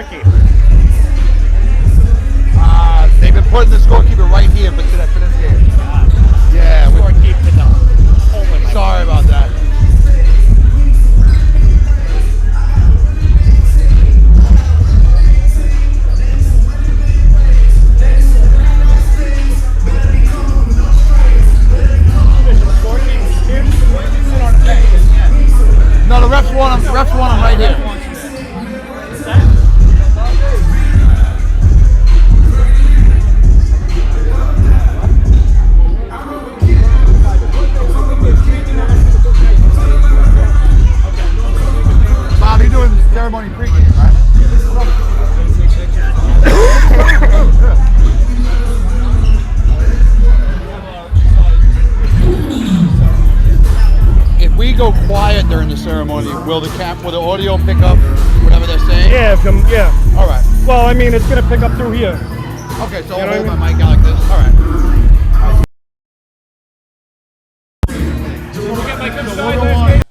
scorekeeper? They've been putting the scorekeeper right here for this game. Yeah, Scorekeeper to the hole in my sorry about that. No, the refs want him right here. Bob, you're doing ceremony pregame, right? If we go quiet during the ceremony, will the audio pick up whatever they're saying? Yeah, yeah. All right. Well, I mean, it's going to pick up through here. Okay, so I'll hold my mic out like this. All right. We'll get my good side last game.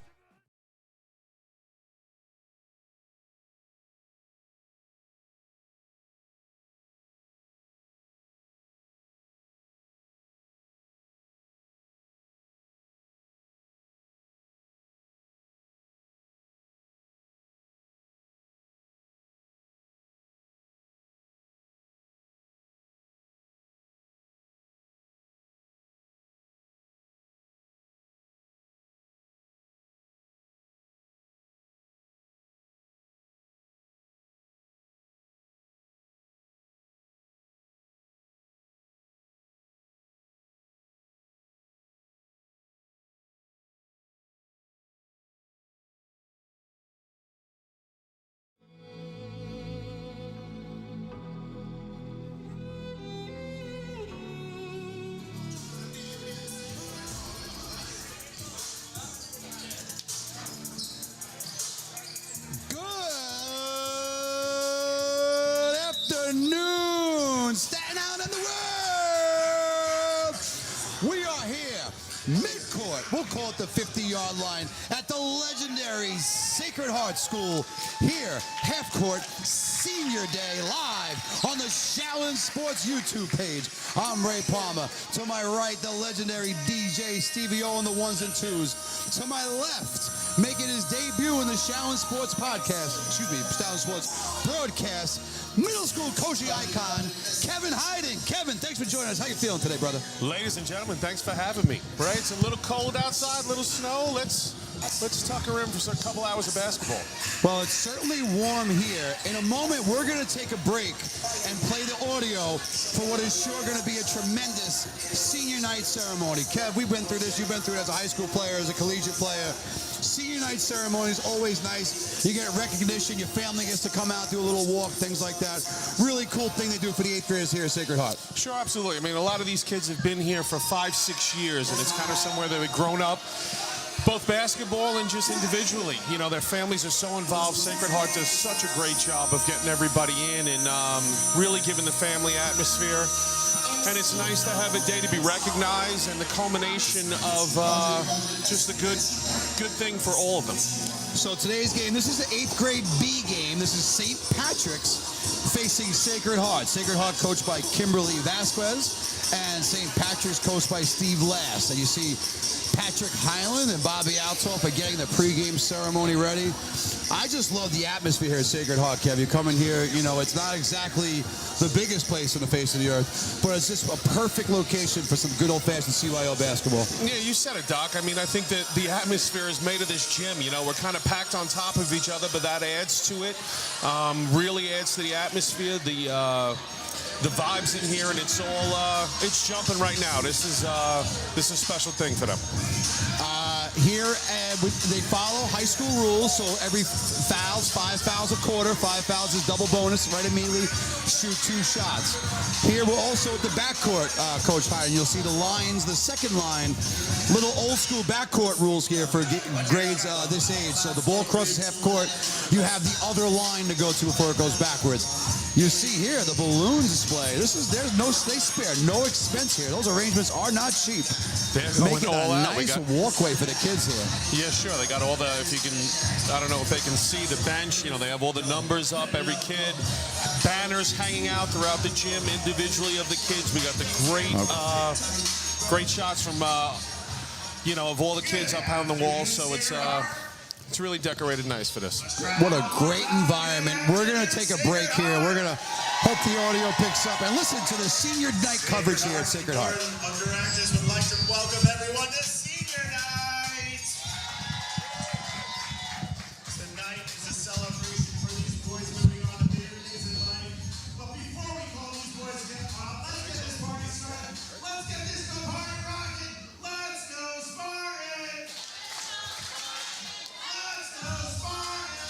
Staten Island and the world. We are here, mid-court, we'll call it the 50-yard line, at the legendary Sacred Heart School. Here, half-court, Senior Day, live on the Shaolin Sports YouTube page. I'm Ray Palmer. To my right, the legendary DJ Stevie O on the ones and twos. To my left, making his debut in the Shaolin Sports podcast, Shaolin Sports broadcast, middle school coaching icon, Kevin Hyden. Kevin, thanks for joining us. How you feeling today, brother? Ladies and gentlemen, thanks for having me. Right, it's a little cold outside, a little snow. Let's tuck her in for a couple hours of basketball. Well, it's certainly warm here. In a moment, we're going to take a break and play the audio for what is sure going to be a tremendous senior night ceremony. Kev, we've been through this. You've been through it as a high school player, as a collegiate player. Senior night ceremony is always nice. You get recognition. Your family gets to come out, do a little walk, things like that. Really cool thing they do for the 8th graders here at Sacred Heart. Sure, absolutely. I mean, a lot of these kids have been here for 5-6 years, and it's kind of somewhere they've grown up, both basketball and just individually. You know, their families are so involved. Sacred Heart does such a great job of getting everybody in and really giving the family atmosphere. And it's nice to have a day to be recognized and the culmination of just a good thing for all of them. So today's game, this is the 8th grade B game. This is St. Patrick's facing Sacred Heart. Sacred Heart coached by Kimberly Vasquez and St. Patrick's coached by Steve Last. And you see Patrick Highland and Bobby Althoff are getting the pregame ceremony ready. I just love the atmosphere here at Sacred Heart, Kev. You come in here, you know, it's not exactly the biggest place on the face of the earth, but it's just a perfect location for some good old-fashioned CYO basketball. Yeah, you said it, Doc. I mean, I think that the atmosphere is made of this gym. You know, we're kind of packed on top of each other, but that adds to it. Really adds to the atmosphere, the vibes in here, and it's all it's jumping right now. This is a special thing for them. Here, they follow high school rules, so every fouls, 5 fouls a quarter, 5 fouls is double bonus, right immediately, shoot 2 shots. Here, we're also at the backcourt, Coach Hyden. You'll see the lines, the second line, little old school backcourt rules here for grades this age. So the ball crosses half court, you have the other line to go to before it goes backwards. You see here the balloon display. There's no space spare, no expense here. Those arrangements are not cheap. They're Make it going all a out. nice walkway for the kids here. Yeah, sure. They got all the, if you can, I don't know if they can see the bench. You know, they have all the numbers up, every kid. Banners hanging out throughout the gym individually of the kids. We got the great shots from, you know, of all the kids up on the wall. So it's really decorated nice for this. What a great environment. We're going to take a break here. We're going to hope the audio picks up and listen to the senior night coverage here at Sacred Heart. Underactors would like to welcome everyone to Senior Night. Tonight is a celebration for these boys moving on to bigger things in life. But before we call these boys again, let's get this party started. Let's get this party rocking. Let's go Spartan. Let's go Spartan.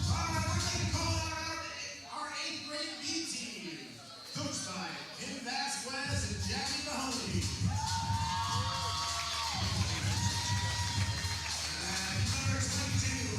All right, we're going to call out our 8th grade B team, coached by Kim Vasquez and Jackie Mahoney. And number 22,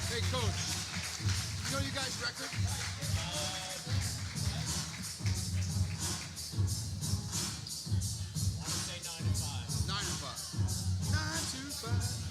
Hey, Coach, you know you guys' record? I want to say 9-5. 9-5. 9-5.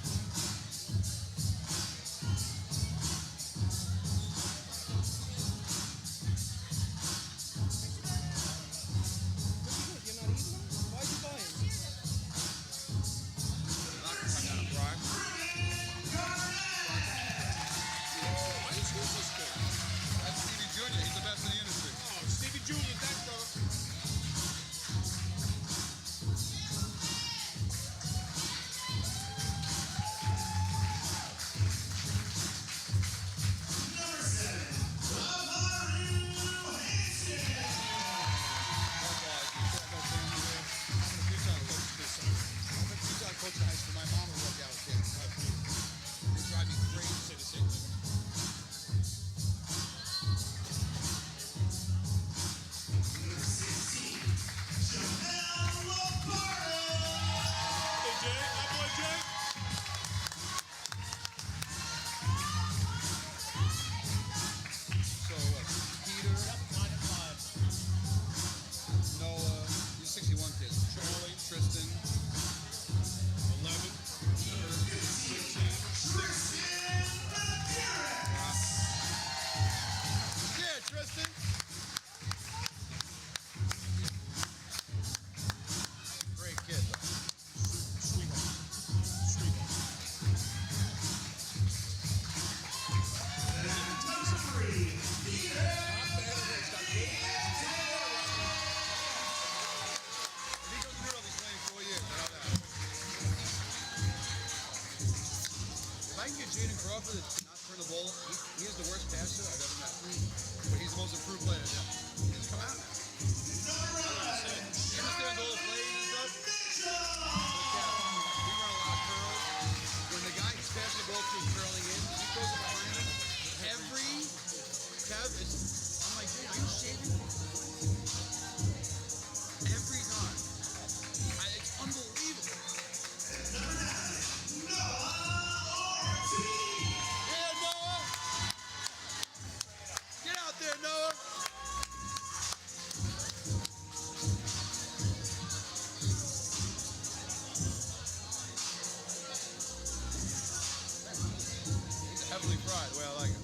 Not turn the ball. He is the worst passer I've ever met. But he's the most improved player. He's come out now. He understands all the plays and stuff. We run a lot of curls. When the guy is passing the ball to him curling in, he throws it behind him. Every Kev is, I'm like, dude, are you shaving? Every time. It's unbelievable. right, the way I like it.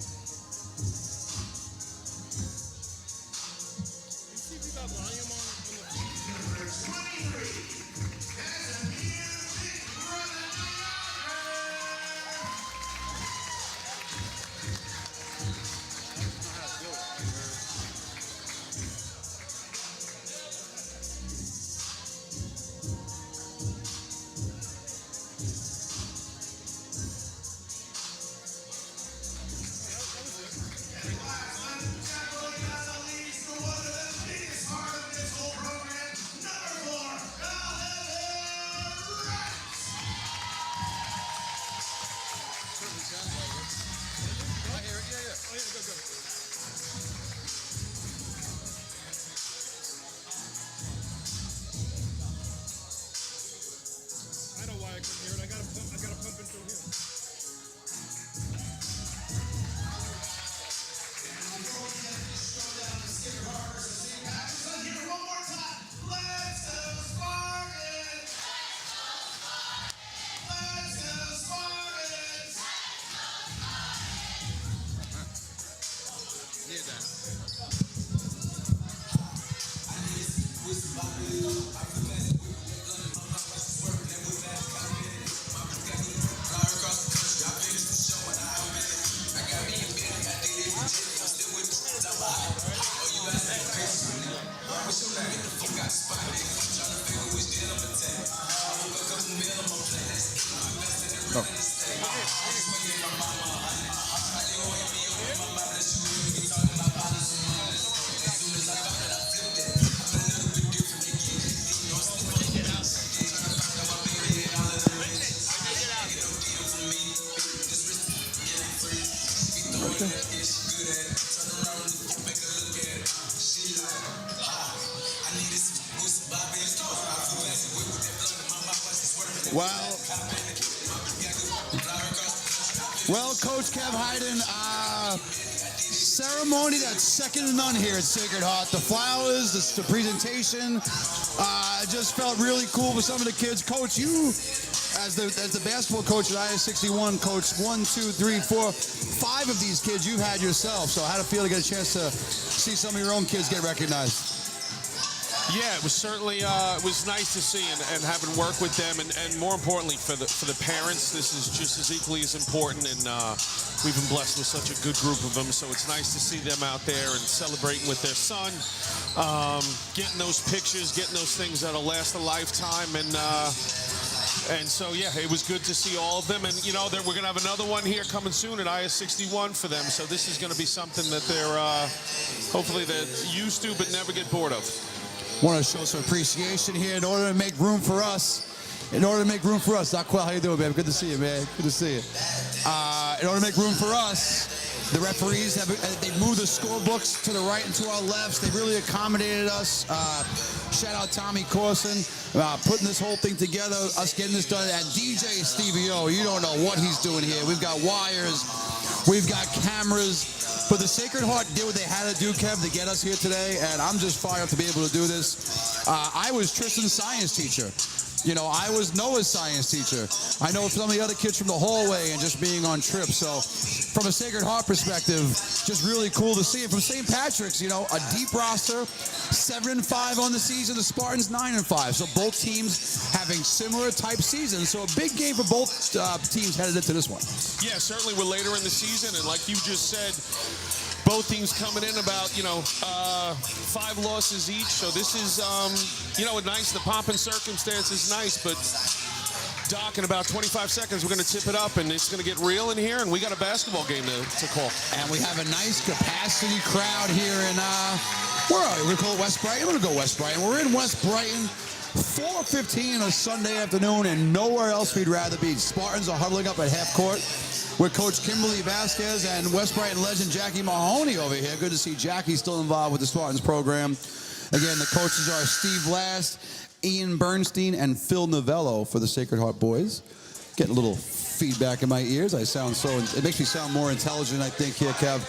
I know why I couldn't hear it. I got to pump in through here. Here, one more time. Let's go Spartans! Let's go Spartans! Need that. Well, Coach Kev Hayden, ceremony that's second to none here at Sacred Heart. The flowers, the presentation, just felt really cool for some of the kids. Coach, you, as the basketball coach at IS-61, coached 1, 2, 3, 4, 5 of these kids you've had yourself. So how'd it feel to get a chance to see some of your own kids get recognized? Yeah, it was certainly it was nice to see and having worked with them, and more importantly for the parents, this is just as equally as important, and we've been blessed with such a good group of them, so it's nice to see them out there and celebrating with their son, getting those pictures, getting those things that'll last a lifetime, and so yeah, it was good to see all of them, and you know we're gonna have another one here coming soon at IS-61 for them, so this is gonna be something that they're hopefully they're used to but never get bored of. Want to show some appreciation here in order to make room for us. Daquel, how you doing, man? Good to see you, man. Good to see you. In order to make room for us, the referees they moved the scorebooks to the right and to our lefts. They really accommodated us. Shout out Tommy Corson, putting this whole thing together, us getting this done. And DJ Stevie O, you don't know what he's doing here. We've got wires, we've got cameras. But the Sacred Heart did what they had to do, Kev, to get us here today, and I'm just fired up to be able to do this. I was Tristan's science teacher. You know, I was Noah's science teacher. I know some of the other kids from the hallway and just being on trips. So from a Sacred Heart perspective, just really cool to see it. From St. Patrick's, you know, a deep roster, 7-5 on the season, the Spartans 9-5. So both teams having similar type seasons. So a big game for both teams headed into this one. Yeah, certainly we're later in the season, and like you just said, both teams coming in about, 5 losses each. So this is, nice. The pomp and circumstance is nice, but Doc, in about 25 seconds, we're going to tip it up, and it's going to get real in here, and we got a basketball game to call. And we have a nice capacity crowd here in, where are we? We're going to call it West Brighton. We're going to go West Brighton. We're in West Brighton. 4:15 on a Sunday afternoon, and nowhere else we'd rather be. Spartans are huddling up at half court with Coach Kimberly Vasquez and West Brighton legend Jackie Mahoney over here. Good to see Jackie still involved with the Spartans program. Again, the coaches are Steve Last, Ian Bernstein, and Phil Novello for the Sacred Heart boys. Getting a little feedback in my ears. It makes me sound more intelligent, I think, here, Kev.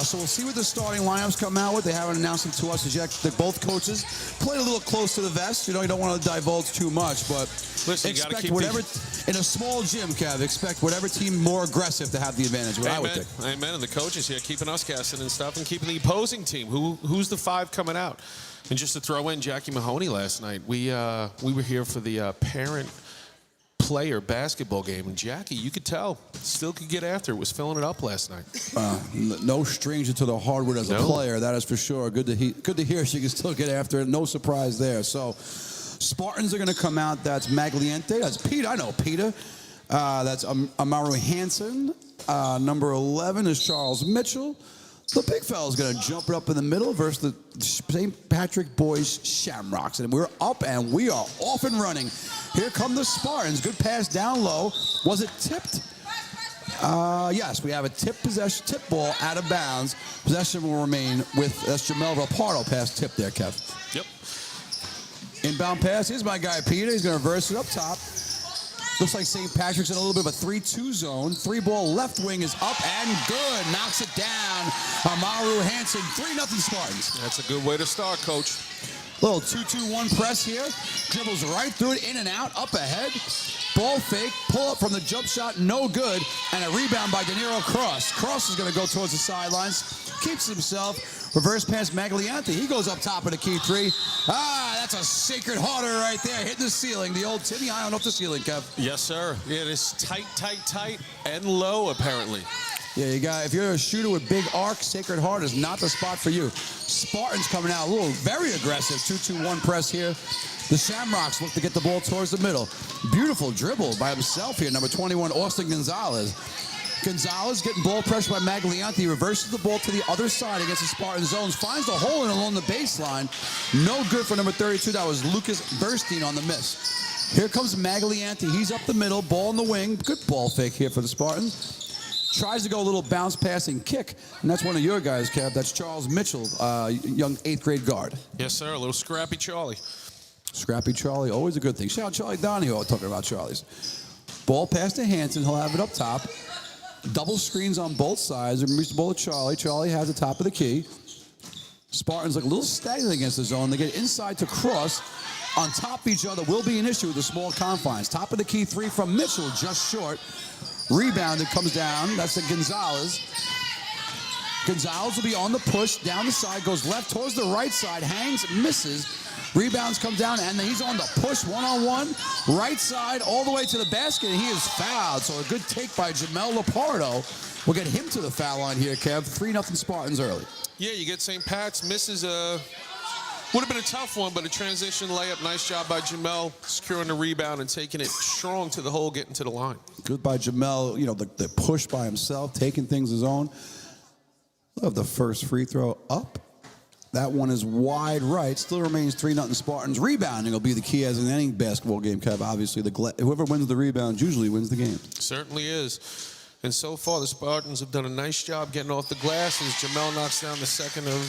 So we'll see what the starting lineups come out with. They haven't announced them to us as yet. Both coaches played a little close to the vest. You know, you don't want to divulge too much, but listen, you gotta expect keep whatever in a small gym, Kev. Expect whatever team more aggressive to have the advantage. What I would think. Amen. And the coaches here keeping us guessing and stuff, and keeping the opposing team. Who's the 5 coming out? And just to throw in Jackie Mahoney last night, we were here for the parent player basketball game, and Jackie, you could tell, still could get after it, was filling it up last night. No stranger to the hardwood as a player, that is for sure. Good to hear she can still get after it. No surprise there. So Spartans are going to come out. That's Magliente. That's Peter. I know Peter. That's Amaru Hansen. Number 11 is Charles Mitchell. The big fella's going to jump it up in the middle versus the St. Patrick Boys Shamrocks. And we're up and we are off and running. Here come the Spartans. Good pass down low. Was it tipped? Yes, we have a tip ball out of bounds. Possession will remain with, that's Jamel Rapardo pass tip there, Kev. Yep. Inbound pass. Here's my guy, Peter. He's going to reverse it up top. Looks like St. Patrick's in a little bit of a 3-2 zone. 3-ball left wing is up and good. Knocks it down. Amaru Hansen, 3-0 Spartans. That's a good way to start, Coach. Little 2-2-1 press here. Dribbles right through it, in and out, up ahead. Ball fake, pull up from the jump shot, no good. And a rebound by De Niro Cross. Cross is going to go towards the sidelines. Keeps himself. Reverse pass Magliante. He goes up top of the key 3. That's a sacred harder right there. Hitting the ceiling. The old Timmy Ion off the ceiling, Kev. Yes, sir. Yeah, it is tight, and low, apparently. Yeah, you got. If you're a shooter with big arc, Sacred Heart is not the spot for you. Spartans coming out a little very aggressive. 2-2-1 press here. The Shamrocks look to get the ball towards the middle. Beautiful dribble by himself here. Number 21, Austin Gonzalez. Gonzalez getting ball pressure by Magliante. He reverses the ball to the other side against the Spartan zones. Finds the hole in along the baseline. No good for number 32. That was Lucas Bernstein on the miss. Here comes Magliante. He's up the middle. Ball in the wing. Good ball fake here for the Spartans. Tries to go a little bounce passing kick. And that's one of your guys, Kev. That's Charles Mitchell, young 8th grade guard. Yes, sir. A little scrappy Charlie. Scrappy Charlie. Always a good thing. Shout out Charlie Donahue talking about Charlie's. Ball pass to Hansen. He'll have it up top. Double screens on both sides. Reach the ball to Charlie. Charlie has the top of the key. Spartans look a little stagnant against the zone. They get inside to Cross. On top of each other will be an issue with the small confines. Top of the key 3 from Mitchell, just short. Rebounded, comes down. That's the Gonzalez. Gonzalez will be on the push. Down the side, goes left towards the right side. Hangs, misses. Rebounds come down, and then he's on the push, one-on-one. Right side, all the way to the basket, and he is fouled. So a good take by Jamel Lapardo will get him to the foul line here, Kev. 3-0 Spartans early. Yeah, you get St. Pat's. Misses would have been a tough one, but a transition layup. Nice job by Jamel securing the rebound and taking it strong to the hole, getting to the line. Good by Jamel. You know, the push by himself, taking things his own. Love the first free throw up. That one is wide right. Still remains 3-0 Spartans. Rebounding will be the key as in any basketball game, Kev. Obviously, whoever wins the rebound usually wins the game. Certainly is. And so far, the Spartans have done a nice job getting off the glass as Jamel knocks down the second of...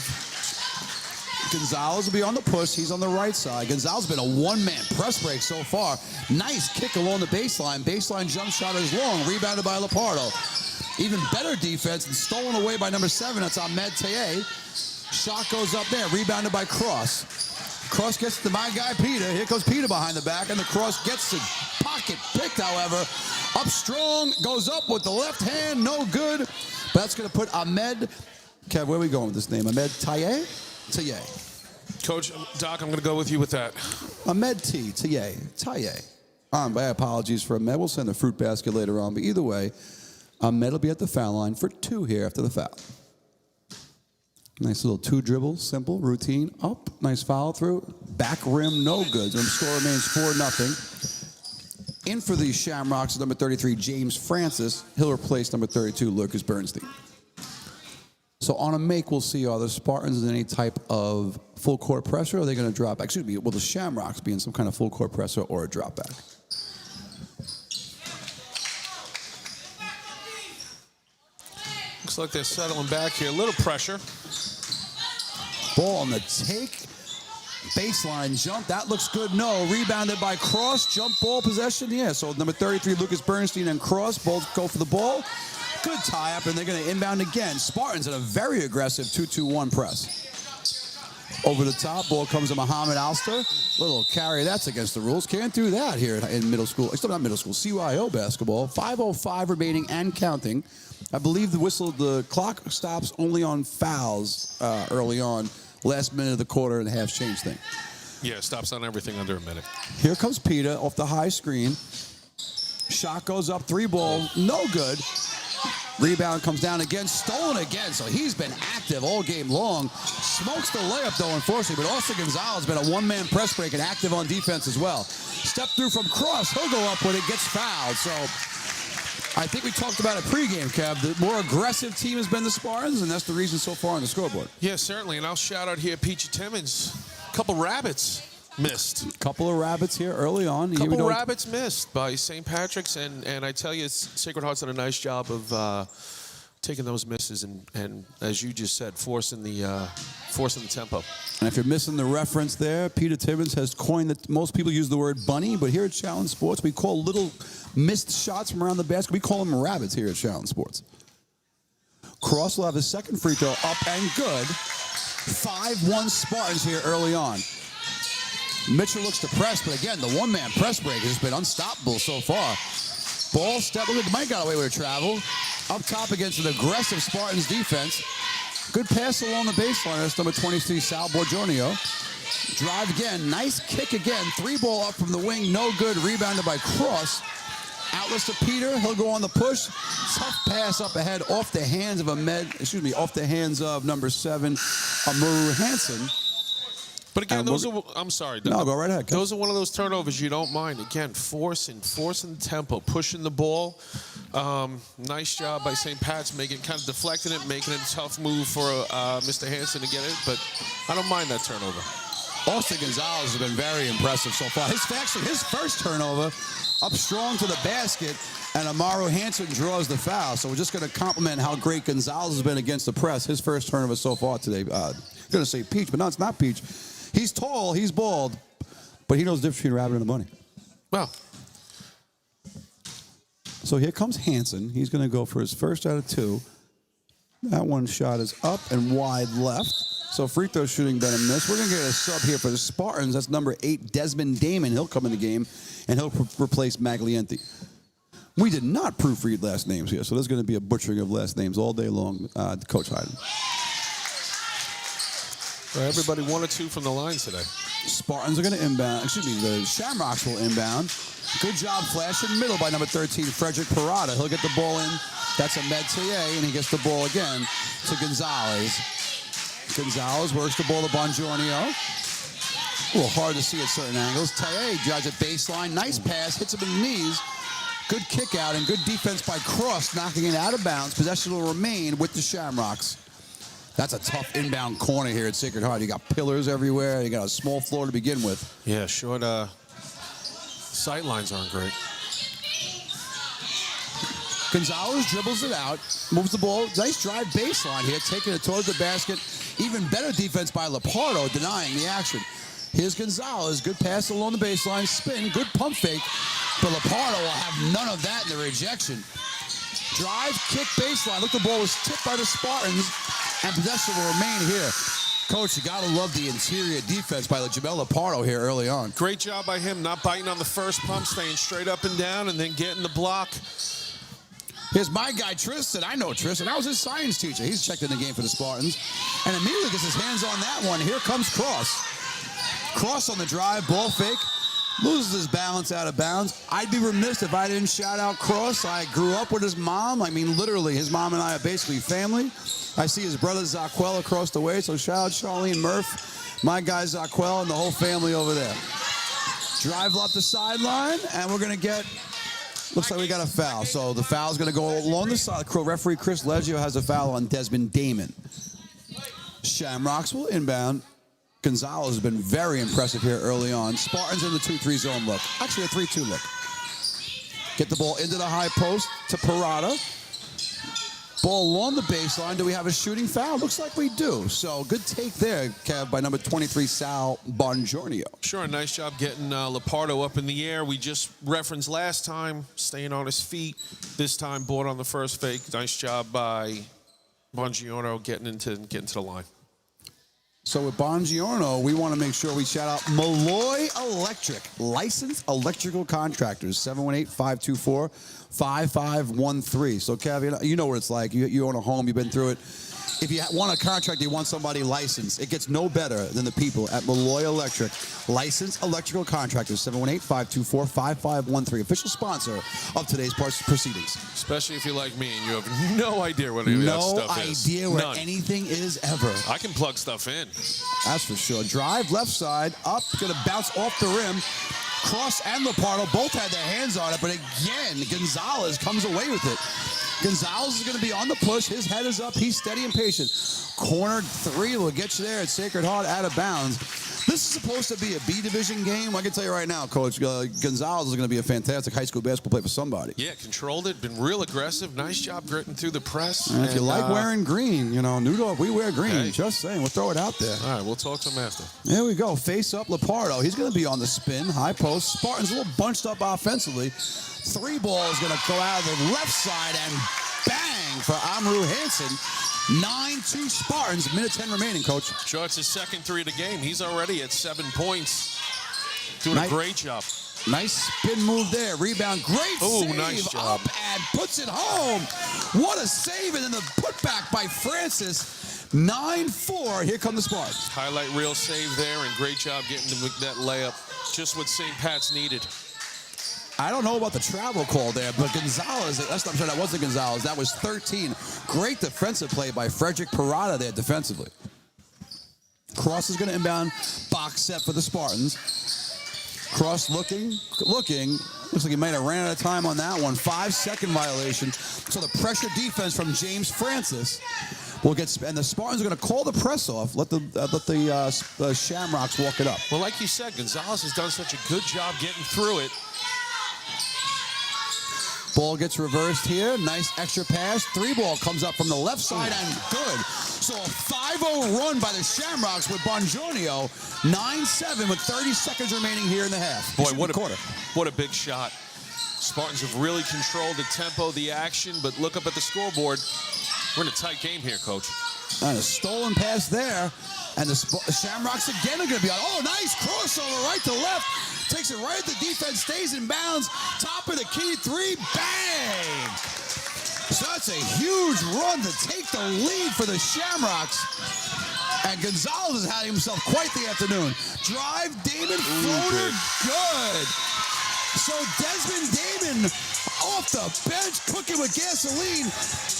Gonzalez will be on the push. He's on the right side. Gonzalez has been a one-man press break so far. Nice kick along the baseline. Baseline jump shot is long. Rebounded by Lapardo. Even better defense and stolen away by number 7. That's Ahmed Taye. Shot goes up there. Rebounded by Cross. Cross gets to my guy, Peter. Here comes Peter behind the back, and the Cross gets the pocket picked, however. Up strong. Goes up with the left hand. No good. But that's going to put Ahmed... Kev, where are we going with this name? Ahmed Taye? Taye. Coach, Doc, I'm going to go with you with that. Ahmed Taye. My apologies for Ahmed. We'll send the fruit basket later on. But either way, Ahmed will be at the foul line for 2 here after the foul. Nice little 2 dribble, simple, routine. Up, nice follow through. Back rim, no good. The score remains 4-0. In for the Shamrocks, number 33, James Francis. He'll replace number 32, Lucas Bernstein. So on a make, we'll see, are the Spartans in any type of full court pressure, or are they going to drop back? Excuse me, will the Shamrocks be in some kind of full court pressure or a drop back? Looks like they're settling back here. A little pressure. Ball on the take. Baseline jump. That looks good. No. Rebounded by Cross. Jump ball possession. Yeah, so number 33, Lucas Bernstein and Cross both go for the ball. Good tie-up, and they're going to inbound again. Spartans in a very aggressive 2-2-1 press. Over the top, ball comes to Muhammad Alster. Little carry, that's against the rules. Can't do that here in middle school. It's not middle school, CYO basketball. 5:05 remaining and counting. I believe the clock stops only on fouls early on. Last minute of the quarter and a half change thing. Yeah, stops on everything under a minute. Here comes Peter off the high screen. Shot goes up, 3-ball, no good. Rebound comes down again, stolen again, so he's been active all game long. Smokes the layup, though, unfortunately, but Austin Gonzalez has been a one-man press break and active on defense as well. Step through from cross, he'll go up when it gets fouled, so I think we talked about it pregame, Kev. The more aggressive team has been the Spartans, and that's the reason so far on the scoreboard. Yeah, certainly, and I'll shout out here Peachy Timmons. A couple rabbits missed. Couple of rabbits here early on. A couple of rabbits missed by St. Patrick's, and I tell you, Sacred Heart's done a nice job of taking those misses and as you just said, forcing the tempo. And if you're missing the reference there, Peter Timmons has coined that most people use the word bunny, but here at Shaolin Sports, we call little missed shots from around the basket, we call them rabbits here at Shaolin Sports. Cross will have his second free throw up and good. 5-1 Spartans here early on. Mitchell looks to press, but again, the one-man press break has been unstoppable so far. Ball step, look, Mike got away with a travel. Up top against an aggressive Spartans defense. Good pass along the baseline. That's number 23, Sal Borgonio. Drive again, nice kick again. 3-ball up from the wing, no good. Rebounded by Cross. Outlets to Peter, he'll go on the push. Tough pass up ahead off the hands of off the hands of number 7, Amaru Hansen. But again, I'm sorry. No, go right ahead. Those are one of those turnovers you don't mind. Again, forcing the tempo, pushing the ball. Nice job by St. Pat's, kind of deflecting it, making it a tough move for Mr. Hansen to get it. But I don't mind that turnover. Austin Gonzalez has been very impressive so far. His first turnover up strong to the basket, and Amaru Hansen draws the foul. So we're just going to compliment how great Gonzalez has been against the press. His first turnover so far today. I'm going to say Peach, but no, it's not Peach. He's tall, he's bald, but he knows the difference between a rabbit and a bunny. Well. So here comes Hansen. He's going to go for his first out of 2. That one shot is up and wide left. So free throw shooting been a miss. We're going to get a sub here for the Spartans. That's number 8, Desmond Damon. He'll come in the game, and he'll replace Maglienti. We did not proofread last names here, so there's going to be a butchering of last names all day long, Coach Hyden. Everybody 1 or 2 from the line today. Spartans are going to inbound. The Shamrocks will inbound. Good job flashing middle by number 13, Frederick Parada. He'll get the ball in. That's Ahmed Taye, and he gets the ball again to Gonzalez. Gonzalez works the ball to Bongiorno. A little hard to see at certain angles. Taye drives at baseline. Nice pass. Hits him in the knees. Good kick out and good defense by Cross, knocking it out of bounds. Possession will remain with the Shamrocks. That's a tough inbound corner here at Sacred Heart. You got pillars everywhere. You got a small floor to begin with. Yeah, short sight lines aren't great. Gonzalez dribbles it out, moves the ball. Nice drive baseline here, taking it towards the basket. Even better defense by Lepardo, denying the action. Here's Gonzalez. Good pass along the baseline. Spin. Good pump fake. But Lepardo will have none of that in the rejection. Drive, kick, baseline. Look, the ball was tipped by the Spartans, and possession will remain here. Coach, you got to love the interior defense by Jamel Lepardo here early on. Great job by him, not biting on the first pump, staying straight up and down, and then getting the block. Here's my guy, Tristan. I know Tristan. I was his science teacher. He's checked in the game for the Spartans. And immediately gets his hands on that one. Here comes Cross. Cross on the drive, ball fake. Loses his balance out of bounds. I'd be remiss if I didn't shout out Cross. I grew up with his mom. I mean, literally, his mom and I are basically family. I see his brother Zaquel across the way, so shout out Charlene Murph, my guy Zaquel, and the whole family over there. Drive up the sideline, and we're going to get, looks like we got a foul. So the foul's going to go along the side. Referee Chris Leggio has a foul on Desmond Damon. Shamrocks will inbound. Gonzalez has been very impressive here early on. Spartans in the 2-3 zone look. Actually, a 3-2 look. Get the ball into the high post to Parada. Ball along the baseline. Do we have a shooting foul? Looks like we do. So good take there, Kev, by number 23, Sal Bongiorno. Sure, nice job getting Lepardo up in the air. We just referenced last time, staying on his feet. This time, board on the first fake. Nice job by Bongiorno getting into the line. So with Bongiorno, we want to make sure we shout out Malloy Electric, licensed electrical contractors, 718-524-5513. So, Kev, you know what it's like. You own a home. You've been through it. If you want a contract, you want somebody licensed. It gets no better than the people at Malloy Electric, licensed electrical contractors, 718-524-5513. Official sponsor of today's proceedings. Especially if you're like me and you have no idea what any of that stuff is. No idea where None. anything is ever. I can plug stuff in. That's for sure. Drive left side, up, going to bounce off the rim. Cross and Lepardo both had their hands on it, but again, Gonzalez comes away with it. Gonzalez is going to be on the push. His head is up. He's steady and patient. Corner three will get you there at Sacred Heart out of bounds. This is supposed to be a B division game. I can tell you right now, Coach, Gonzalez is going to be a fantastic high school basketball player for somebody. Yeah, controlled it. Been real aggressive. Nice job gritting through the press. And if you like wearing green, you know, Newdorf, we wear green. Hey. Just saying. We'll throw it out there. All right, we'll talk to him after. There we go. Face up Lepardo. He's going to be on the spin. High post. Spartans a little bunched up offensively. Three ball is going to go out of the left side and bang for Amru Hansen. 9-2 Spartans, minute 10 remaining, Coach. Sure, it's his second three of the game. He's already at 7 points. Doing a great job. Nice spin move there. Rebound. Great save. Nice job. Up and puts it home. What a save. And then the putback by Francis. 9-4. Here come the Spartans. Highlight reel save there, and great job getting that layup. Just what St. Pat's needed. I don't know about the travel call there, but Gonzalez, I'm sorry, that wasn't Gonzalez. That was 13. Great defensive play by Frederick Parada there defensively. Cross is going to inbound. Box set for the Spartans. Cross looking. Looks like he might have ran out of time on that one. 5-second violation. So the pressure defense from James Francis will get, and the Spartans are going to call the press off. Let the Shamrocks walk it up. Well, like you said, Gonzalez has done such a good job getting through it. Ball gets reversed here. Nice extra pass. Three ball comes up from the left side and good. So a 5-0 run by the Shamrocks with Bongiorno. 9-7 with 30 seconds remaining here in the half. Boy, what a big shot. Spartans have really controlled the tempo, the action, but look up at the scoreboard. We're in a tight game here, Coach. And a stolen pass there. And the Shamrocks again are going to be on. Oh, nice crossover right to left. Takes it right at the defense, stays in bounds. Top of the key, three, bang! So that's a huge run to take the lead for the Shamrocks. And Gonzalez has had himself quite the afternoon. Drive, Damon, floater, good. So Desmond Damon off the bench, cooking with gasoline,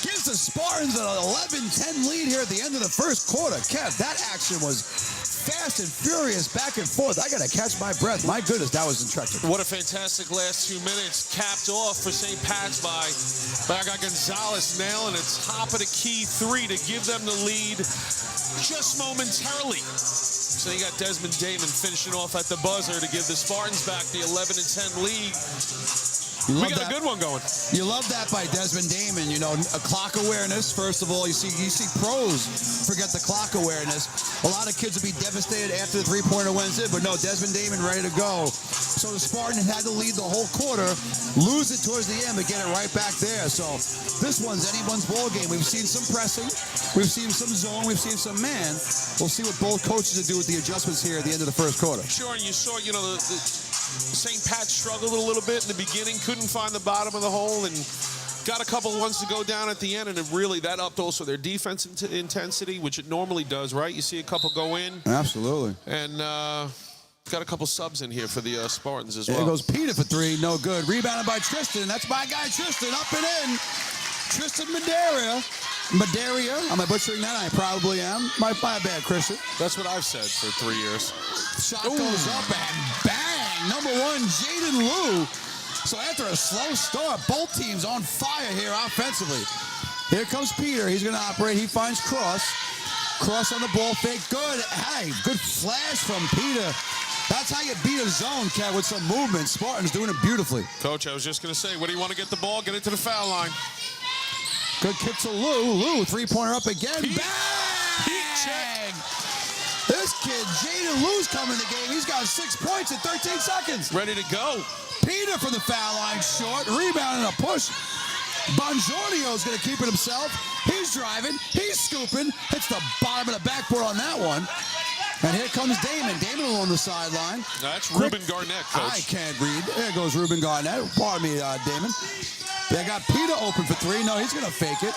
gives the Spartans an 11-10 lead here at the end of the first quarter. Kev, that action was fast and furious, back and forth. I got to catch my breath. My goodness, that was interesting. What a fantastic last 2 minutes. Capped off for St. Pat's by Gonzalez nailing a top of the key three to give them the lead just momentarily. So you got Desmond Damon finishing off at the buzzer to give the Spartans back the 11-10 lead. We got a good one going. You love that by Desmond Damon. You know, a clock awareness. First of all, you see pros forget the clock awareness. A lot of kids would be devastated after the three-pointer went in, but no, Desmond Damon ready to go. So the Spartans had to lead the whole quarter, lose it towards the end, but get it right back there. So this one's anyone's ball game. We've seen some pressing, we've seen some zone, we've seen some man. We'll see what both coaches do with the adjustments here at the end of the first quarter. Sure, and you saw, you know, the St. Pat struggled a little bit in the beginning, couldn't find the bottom of the hole, and got a couple ones to go down at the end, and it really, that upped also their defense intensity, which it normally does, right? You see a couple go in. Absolutely. And got a couple subs in here for the Spartans as well. There goes Peter for three, no good. Rebounded by Tristan. That's my guy Tristan, up and in. Tristan Madaria. Am I butchering that? I probably am. My bad, Christian. That's what I've said for 3 years. Shot goes up and bang! Number one, Jaden Liu. So after a slow start, both teams on fire here offensively. Here comes Peter. He's going to operate. He finds Cross. Cross on the ball fake. Good. Hey, good flash from Peter. That's how you beat a zone, Cat, with some movement. Spartans doing it beautifully. Coach, I was just going to say, what do you want to get the ball? Get it to the foul line. Good kick to Lou. Lou, three-pointer up again. Pete. Bang! Pete check. This kid, Jaden Lou's coming in the game. He's got 6 points in 13 seconds. Ready to go. Peter from the foul line, short. Rebound and a push. Bongiorno's going to keep it himself. He's driving. He's scooping. Hits the bottom of the backboard on that one. And here comes Damon. Damon along the sideline. That's Ruben Garnett, Coach. I can't read. There goes Ruben Garnett. Pardon me, Damon. They got Peter open for three. No, he's going to fake it.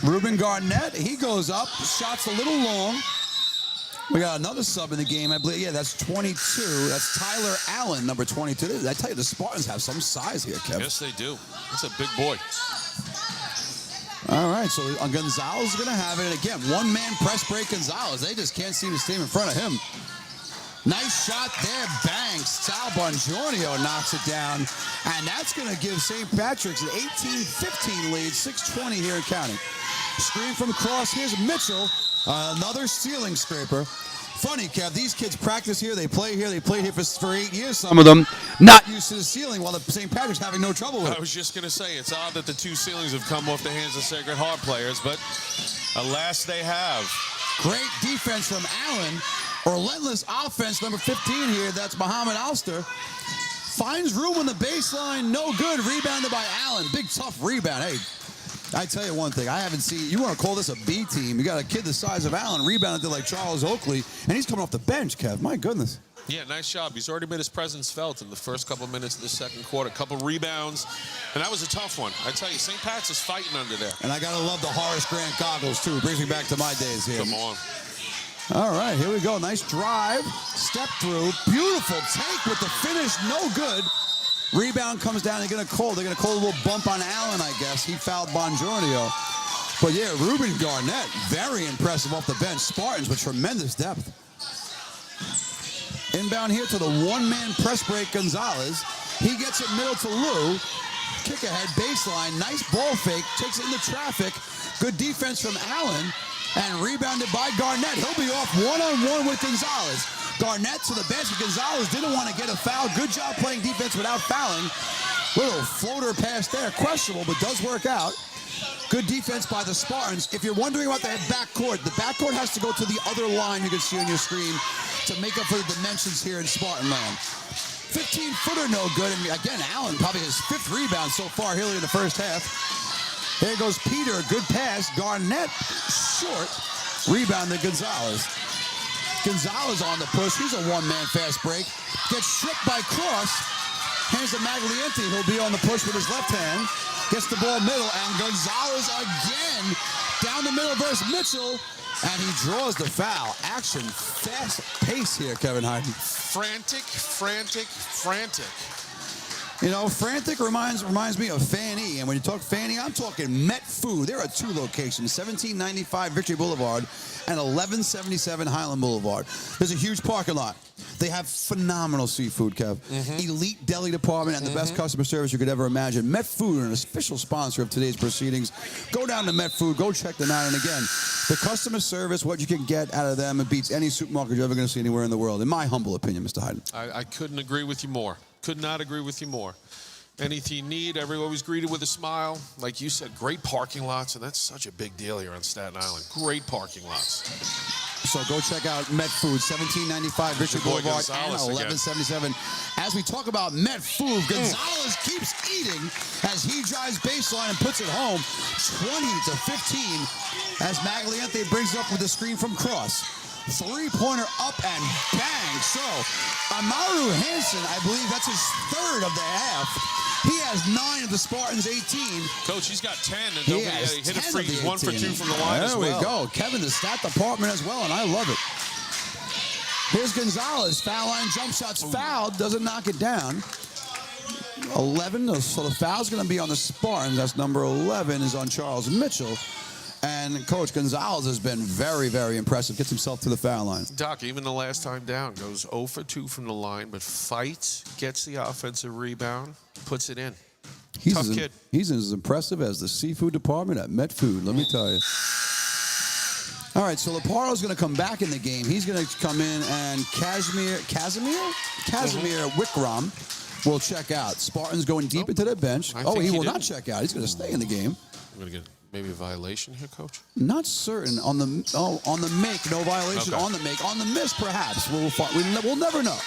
Ruben Garnett, he goes up. Shot's a little long. We got another sub in the game, I believe. Yeah, that's 22. That's Tyler Allen, number 22. I tell you, the Spartans have some size here, Kev. Yes, they do. That's a big boy. All right, so Gonzalez is going to have it. And again, one-man press break Gonzalez. They just can't seem to stay in front of him. Nice shot there, bangs. Sal Bongiorno knocks it down. And that's going to give St. Patrick's an 18-15 lead, 6:20 here in counting. Screen from cross. Here's Mitchell, another ceiling scraper. Funny, Kev, these kids practice here, they play here, they played here for 8 years, some of them, not used to the ceiling, while the St. Patrick's having no trouble with it. I was just going to say, it's odd that the two ceilings have come off the hands of Sacred Heart players, but alas, they have. Great defense from Allen. Relentless offense, number 15 here, that's Muhammad Alster. Finds room on the baseline, no good. Rebounded by Allen. Big, tough rebound. Hey, I tell you one thing, I haven't seen, you want to call this a B team. You got a kid the size of Allen, rebounded to like Charles Oakley, and he's coming off the bench, Kev. My goodness. Yeah, nice job. He's already made his presence felt in the first couple minutes of the second quarter. Couple rebounds, and that was a tough one. I tell you, St. Pat's is fighting under there. And I got to love the Horace Grant goggles, too. Brings me back to my days here. Come on. All right, here we go. Nice drive. Step through. Beautiful take with the finish. No good. Rebound comes down. They're going to call a little bump on Allen, I guess. He fouled Bongiorno. But, yeah, Ruben Garnett, very impressive off the bench. Spartans with tremendous depth. Inbound here to the one-man press break, Gonzalez. He gets it middle to Lou. Kick ahead, baseline. Nice ball fake. Takes it into traffic. Good defense from Allen. And rebounded by Garnett. He'll be off one-on-one with Gonzalez. Garnett to the bench. Gonzalez didn't want to get a foul. Good job playing defense without fouling. Little floater pass there. Questionable, but does work out. Good defense by the Spartans. If you're wondering about the backcourt has to go to the other line you can see on your screen to make up for the dimensions here in Spartan land. 15-footer, no good. And again, Allen probably his 5th rebound so far here in the first half. There goes Peter, good pass. Garnett, short. Rebound to Gonzalez. Gonzalez on the push. He's a one-man fast break. Gets stripped by Cross. Hands to Magliente. He'll be on the push with his left hand. Gets the ball middle, and Gonzalez again down the middle versus Mitchell. And he draws the foul. Action, fast pace here, Kevin Hyden. Frantic, frantic, frantic. You know, frantic reminds me of Fannie. And when you talk Fannie, I'm talking Met Food. There are 2 locations, 1795 Victory Boulevard and 1177 Highland Boulevard. There's a huge parking lot. They have phenomenal seafood, Kev. Elite deli department and the best customer service you could ever imagine. Met Food, an official sponsor of today's proceedings. Go down to Met Food. Go check them out. And again, the customer service, what you can get out of them, it beats any supermarket you're ever going to see anywhere in the world, in my humble opinion, Mr. Hyden. I couldn't agree with you more. Could not agree with you more. Anything you need, everyone always greeted with a smile. Like you said, great parking lots, and that's such a big deal here on Staten Island. Great parking lots. So go check out Met Food, 1795 Richard Boulevard and 1177. As we talk about Met Food, Gonzalez keeps eating as he drives baseline and puts it home, 20-15, as Magliente brings it up with a screen from Cross. Three-pointer up and bang. So Amaru Hansen, I believe that's his 3rd of the half. He has 9 of the Spartans' 18. Coach, he's got 10, and He he hit a 10 free. of the He's 1 for 2 18. from the line as well. There we go. Kevin, the stat department as well, and I love it. Here's Gonzalez. Foul line jump shots fouled. Doesn't knock it down. 11, so the foul's going to be on the Spartans. That's number 11 is on Charles Mitchell. And Coach Gonzalez has been very, very impressive. Gets himself to the foul line. Doc, even the last time down, goes 0 for 2 from the line, but fights, gets the offensive rebound, puts it in. Tough kid. He's as impressive as the seafood department at Met Food, let me tell you. All right, so Leparo's going to come back in the game. He's going to come in, and Casimir Wickram will check out. Spartans going deep into their bench. I Oh, think he he will not didn't. check out. He's going to stay in the game. I'm going to get maybe a violation here, Coach. Not certain on the make, no violation. Okay. On the make, on the miss, perhaps. We'll never know.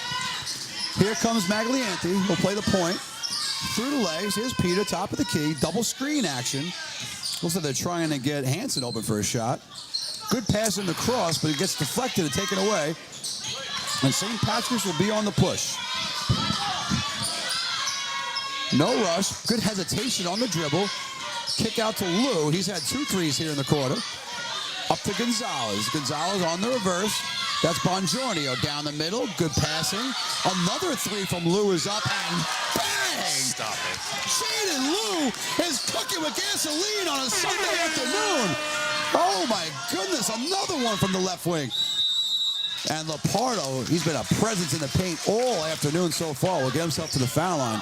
Here comes Maglianti. He'll play the point through the legs. Here's Peter, top of the key, double screen action. Looks like they're trying to get Hansen open for a shot. Good pass in the cross, but it gets deflected and taken away. And St. Patrick's will be on the push. No rush. Good hesitation on the dribble. Kick out to Lou. He's had 2 threes here in the quarter. Up to Gonzalez. Gonzalez on the reverse. That's Bongiorno down the middle. Good passing. Another 3 from Lou is up, and bang! Stop it. Shaden Lou is cooking with gasoline on a Sunday afternoon. Oh my goodness, another one from the left wing. And Lepardo, he's been a presence in the paint all afternoon so far. Will get himself to the foul line.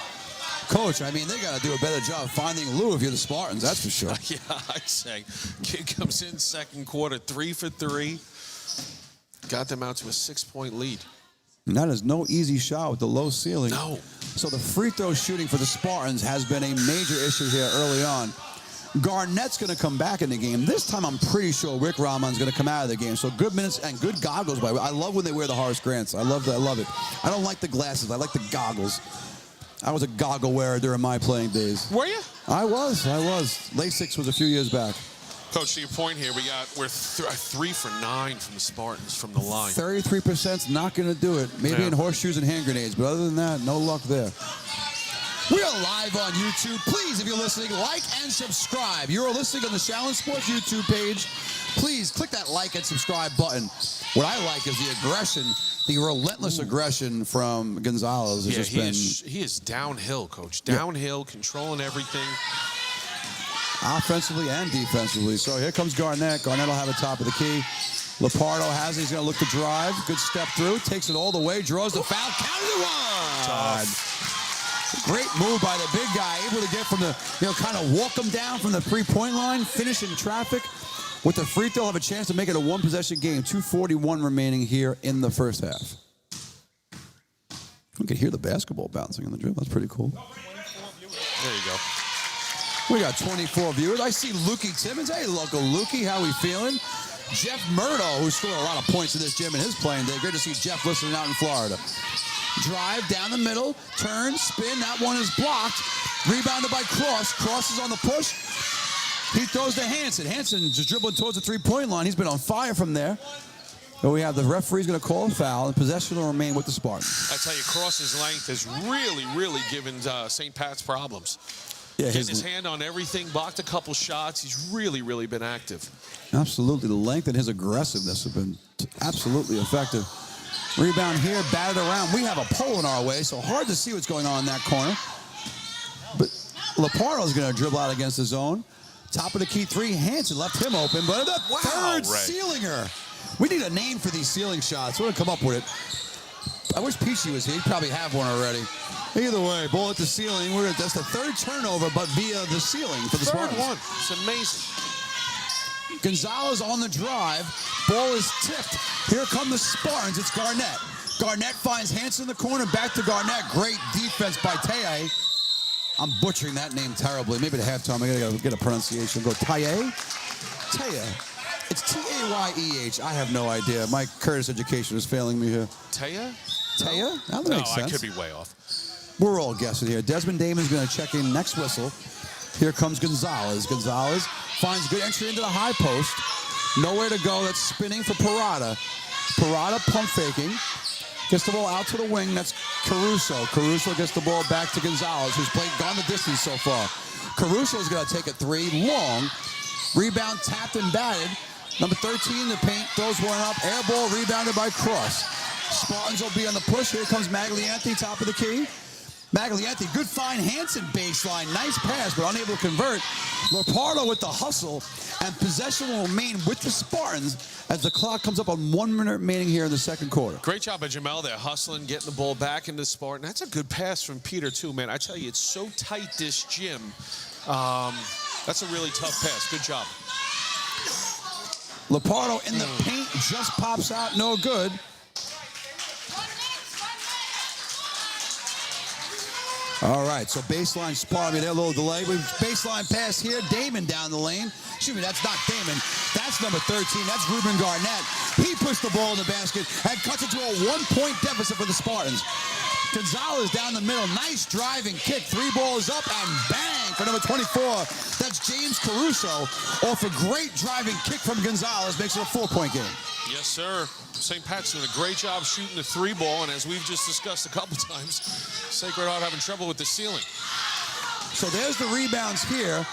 Coach, I mean, they got to do a better job finding Lou if you're the Spartans, that's for sure. Yeah, I'd say. Kid comes in second quarter, 3 for 3. Got them out to a 6-point lead. And that is no easy shot with the low ceiling. No. So the free throw shooting for the Spartans has been a major issue here early on. Garnett's going to come back in the game. This time I'm pretty sure Rick Rahman's going to come out of the game. So good minutes and good goggles. I love when they wear the Horace Grants. I love it. I don't like the glasses. I like the goggles. I was a goggle wearer during my playing days. Were you? I was. LASIK was a few years back. Coach, to your point here, we're 3 for 9 from the Spartans from the line. 33% not going to do it. Maybe in horseshoes and hand grenades, but other than that, no luck there. We are live on YouTube. Please, if you're listening, like and subscribe. You're listening on the Shaolin Sports YouTube page. Please click that like and subscribe button. What I like is the aggression, the relentless aggression from Gonzalez. Yeah, he is downhill, Coach. Downhill, controlling everything. Offensively and defensively. So here comes Garnett. Garnett will have it top of the key. Lepardo has it. He's going to look to drive. Good step through. Takes it all the way. Draws the foul. Counted one. Great move by the big guy. Able to get from the, kind of walk him down from the 3-point line. Finish in traffic. With the free throw, have a chance to make it a 1-possession game. 2:41 remaining here in the first half. We can hear the basketball bouncing on the dribble. That's pretty cool. There you go. We got 24 viewers. I see Lukey Timmons. Hey, local Lukey, how we feeling? Jeff Murdo, who scored a lot of points in this gym in his playing day. Great to see Jeff listening out in Florida. Drive down the middle, turn, spin. That one is blocked. Rebounded by Cross. Cross is on the push. He throws to Hansen. Hansen just dribbling towards the 3-point line. He's been on fire from there. But we have the referee's going to call a foul, and possession will remain with the Spartans. I tell you, Cross's length has really given St. Pat's problems. Yeah, Getting his hand on everything, blocked a couple shots. He's really been active. Absolutely. The length and his aggressiveness have been absolutely effective. Rebound here, batted around. We have a pole in our way, so hard to see what's going on in that corner. But Lepardo's going to dribble out against the zone. Top of the key 3, Hansen left him open, but the third ceilinger. We need a name for these ceiling shots. We're going to come up with it. I wish Peachy was here. He'd probably have one already. Either way, ball at the ceiling. That's the 3rd turnover, but via the ceiling for the Spartans. 3rd one. It's amazing. Gonzalez on the drive. Ball is tipped. Here come the Spartans. It's Garnett. Garnett finds Hansen in the corner. Back to Garnett. Great defense by Taye. I'm butchering that name terribly. Maybe at halftime I gotta get a pronunciation. Go Taye? Taye. It's T-A-Y-E-H. I have no idea. My Curtis education is failing me here. Taya? Taya? That No, makes sense. I could be way off. We're all guessing here. Desmond Damon's going to check in next whistle. Here comes Gonzalez. Gonzalez finds good entry into the high post. Nowhere to go. That's spinning for Parada. Parada pump faking. Gets the ball out to the wing. That's Caruso. Caruso gets the ball back to Gonzalez, who's gone the distance so far. Caruso's going to take a 3. Long. Rebound tapped and batted. Number 13 in the paint. Throws one up. Air ball rebounded by Cross. Spartans will be on the push. Here comes Maglianti, top of the key. Maglianti, good find. Hansen baseline. Nice pass, but unable to convert. Lepardo with the hustle, and possession will remain with the Spartans as the clock comes up on 1 minute remaining here in the second quarter. Great job by Jamel there, hustling, getting the ball back into Spartan. That's a good pass from Peter, too, man. I tell you, it's so tight, this gym. That's a really tough pass. Good job. Lepardo in the paint, just pops out, no good. All right, so baseline spot. I mean, a little delay. Baseline pass here. Damon down the lane. Excuse me, that's not Damon. That's number 13. That's Ruben Garnett. He pushed the ball in the basket and cuts it to a 1-point deficit for the Spartans. Gonzalez down the middle. Nice driving kick. 3 balls up and bang for number 24. That's James Caruso off a great driving kick from Gonzalez. Makes it a 4-point game. Yes, sir. St. Pat's doing a great job shooting the 3-ball, and as we've just discussed a couple times, Sacred Heart having trouble with the ceiling. So there's the rebounds here.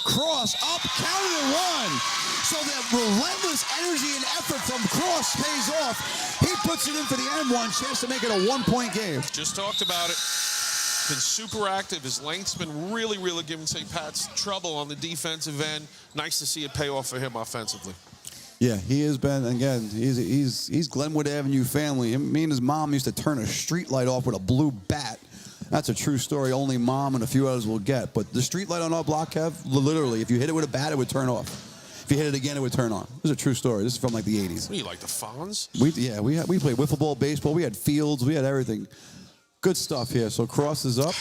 Cross up, counted and one. So that relentless energy and effort from Cross pays off. He puts it in for the M1, chance to make it a 1-point game. Just talked about it. Been super active. His length's been really, really giving St. Pat's trouble on the defensive end. Nice to see it pay off for him offensively. Yeah, he has been, again, he's Glenwood Avenue family. Me and his mom used to turn a street light off with a blue bat. That's a true story. Only Mom and a few others will get. But the street light on our block, Kev, literally, if you hit it with a bat, it would turn off. If you hit it again, it would turn on. This is a true story. This is from like the 80s. What do you like, the Fonz? We played wiffle ball, baseball. We had fields. We had everything. Good stuff here. So Cross is up.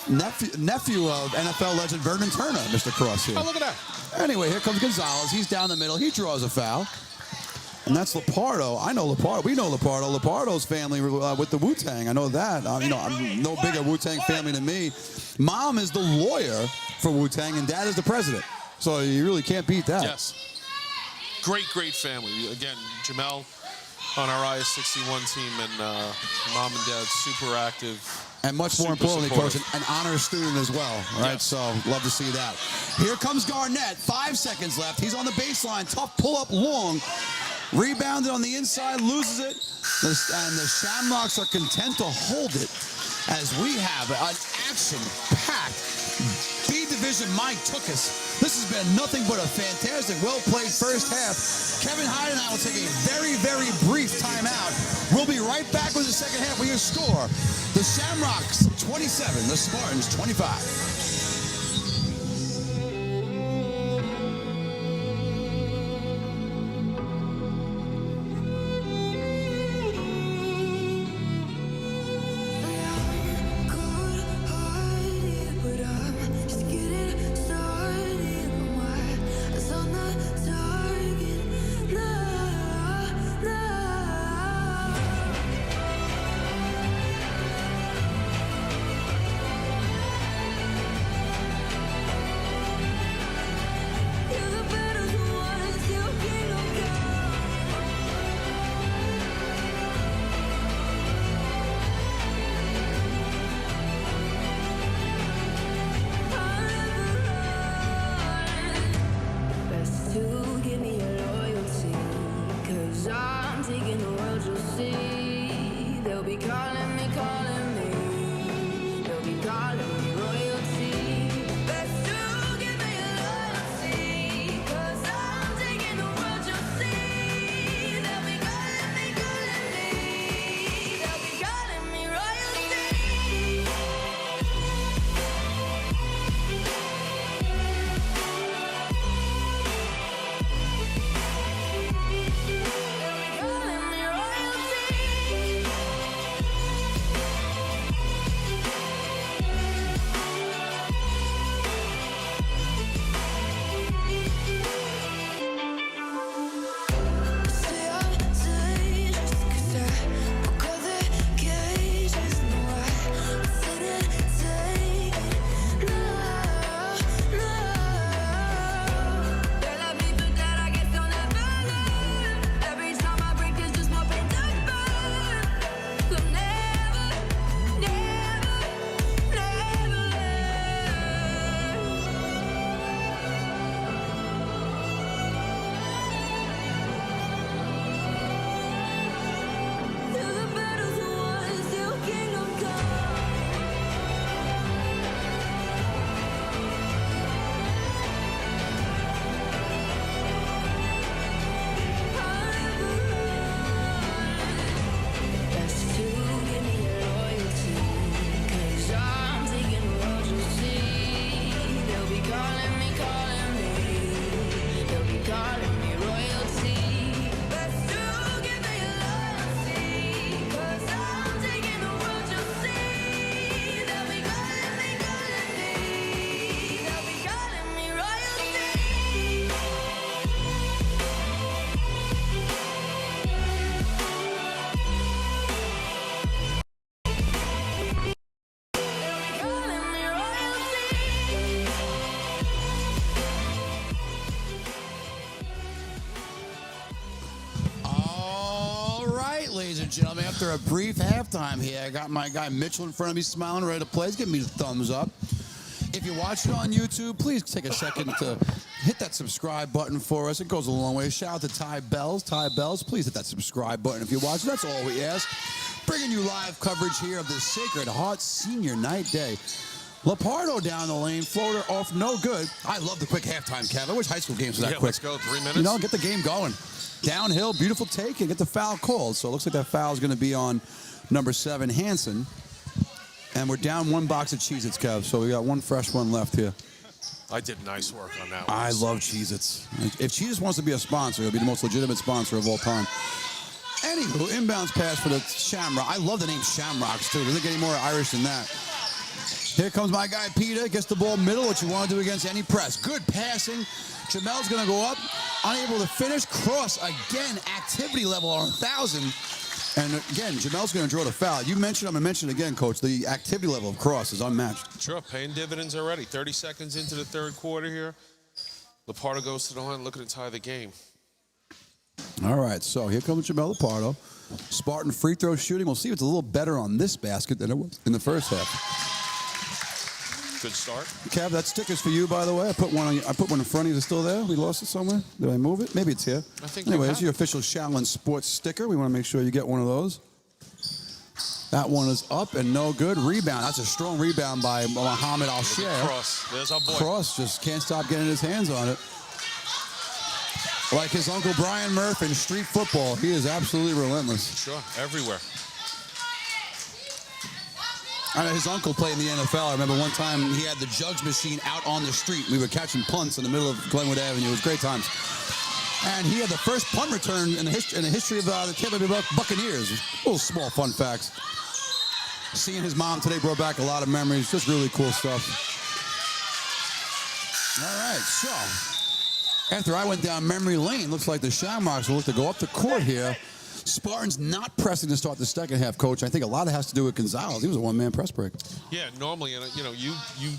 Nephew of NFL legend Vernon Turner, Mr. Cross here. Oh, look at that. Anyway, here comes Gonzalez. He's down the middle. He draws a foul. And that's Lepardo. I know Lepardo. We know Lepardo. Lepardo's family with the Wu-Tang. I know that. I'm no bigger Wu-Tang family than me. Mom is the lawyer for Wu-Tang, and Dad is the president. So you really can't beat that. Yes. Great, great family. Again, Jamel on our IS-61 team, and Mom and Dad super active. And much more importantly, Coach, an honor student as well. Right? Yes. So love to see that. Here comes Garnett. 5 seconds left. He's on the baseline. Tough pull-up long. Rebounded on the inside, loses it, and the Shamrocks are content to hold it as we have an action-packed B-Division Mike took us. This has been nothing but a fantastic, well-played first half. Kevin Hyde and I will take a very, very brief timeout. We'll be right back with the second half with your score. The Shamrocks 27, the Spartans 25. and gentlemen, after a brief halftime here, I got my guy Mitchell in front of me smiling, ready to play. He's giving me the thumbs up. If you're watching on YouTube, please take a second to hit that subscribe button for us. It goes a long way. Shout out to Ty Bells. Ty Bells, please hit that subscribe button if you're watching. That's all we ask. Bringing you live coverage here of the Sacred Heart Senior Night Day. Lapardo down the lane, floater off, no good. I love the quick halftime, Kev. I wish high school games were that quick. Let's go, 3 minutes. You know, get the game going. Downhill, beautiful take, and get the foul called. So it looks like that foul is going to be on number 7, Hanson. And we're down 1 box of Cheez-Its, Kev. So we got 1 fresh one left here. I did nice work on that one. I love Cheez-Its. If Cheez-Its wants to be a sponsor, it'll be the most legitimate sponsor of all time. Anywho, inbounds pass for the Shamrock. I love the name Shamrocks, too. Doesn't get any more Irish than that. Here comes my guy, Peter. Gets the ball middle, what you want to do against any press. Good passing. Jamel's going to go up. Unable to finish. Cross again. Activity level on 1,000. And again, Jamel's going to draw the foul. You mentioned, I'm going to mention it again, Coach, the activity level of Cross is unmatched. Sure, paying dividends already. 30 seconds into the third quarter here. Lapardo goes to the line looking to tie the game. All right, so here comes Jamel Lapardo. Spartan free throw shooting. We'll see if it's a little better on this basket than it was in the first half. Good start. Kev, that sticker's for you, by the way. I put one in front of you. Is it still there? We lost it somewhere? Did I move it? Maybe it's here. I think anyway, you it's your official Shaolin Sports sticker. We want to make sure you get one of those. That one is up and no good. Rebound. That's a strong rebound by Mohamed Al-Sher. Cross. There's our boy. Cross just can't stop getting his hands on it. Like his uncle Brian Murphy in street football, he is absolutely relentless. Sure, everywhere. I know his uncle played in the NFL. I remember one time he had the jugs machine out on the street. We were catching punts in the middle of Glenwood Avenue. It was great times. And he had the first punt return in the history of the Tampa Bay Buccaneers. Little small fun facts. Seeing his mom today brought back a lot of memories. Just really cool stuff. All right, so after I went down memory lane, looks like the Shamrocks will look to go up the court here. Spartans not pressing to start the second half, Coach. I think a lot of it has to do with Gonzalez. He was a one-man press break. Yeah, normally, you know, you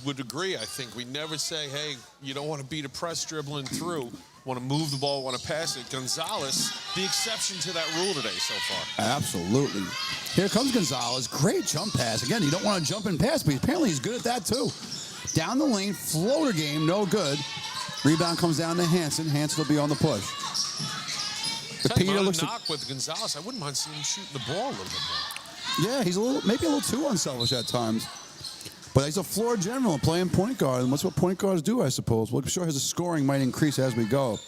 would agree, I think. We never say, hey, you don't want to beat a press dribbling through. Want to move the ball, want to pass it. Gonzalez, the exception to that rule today so far. Absolutely. Here comes Gonzalez. Great jump pass. Again, you don't want to jump and pass, but apparently he's good at that too. Down the lane, floater game, no good. Rebound comes down to Hanson. Hanson will be on the push. Peter looks knock with Gonzalez. I wouldn't mind seeing him shooting the ball a little bit more. Yeah, he's maybe a little too unselfish at times. But he's a floor general and playing point guard, and that's what point guards do, I suppose. Well, I'm sure his scoring might increase as we go.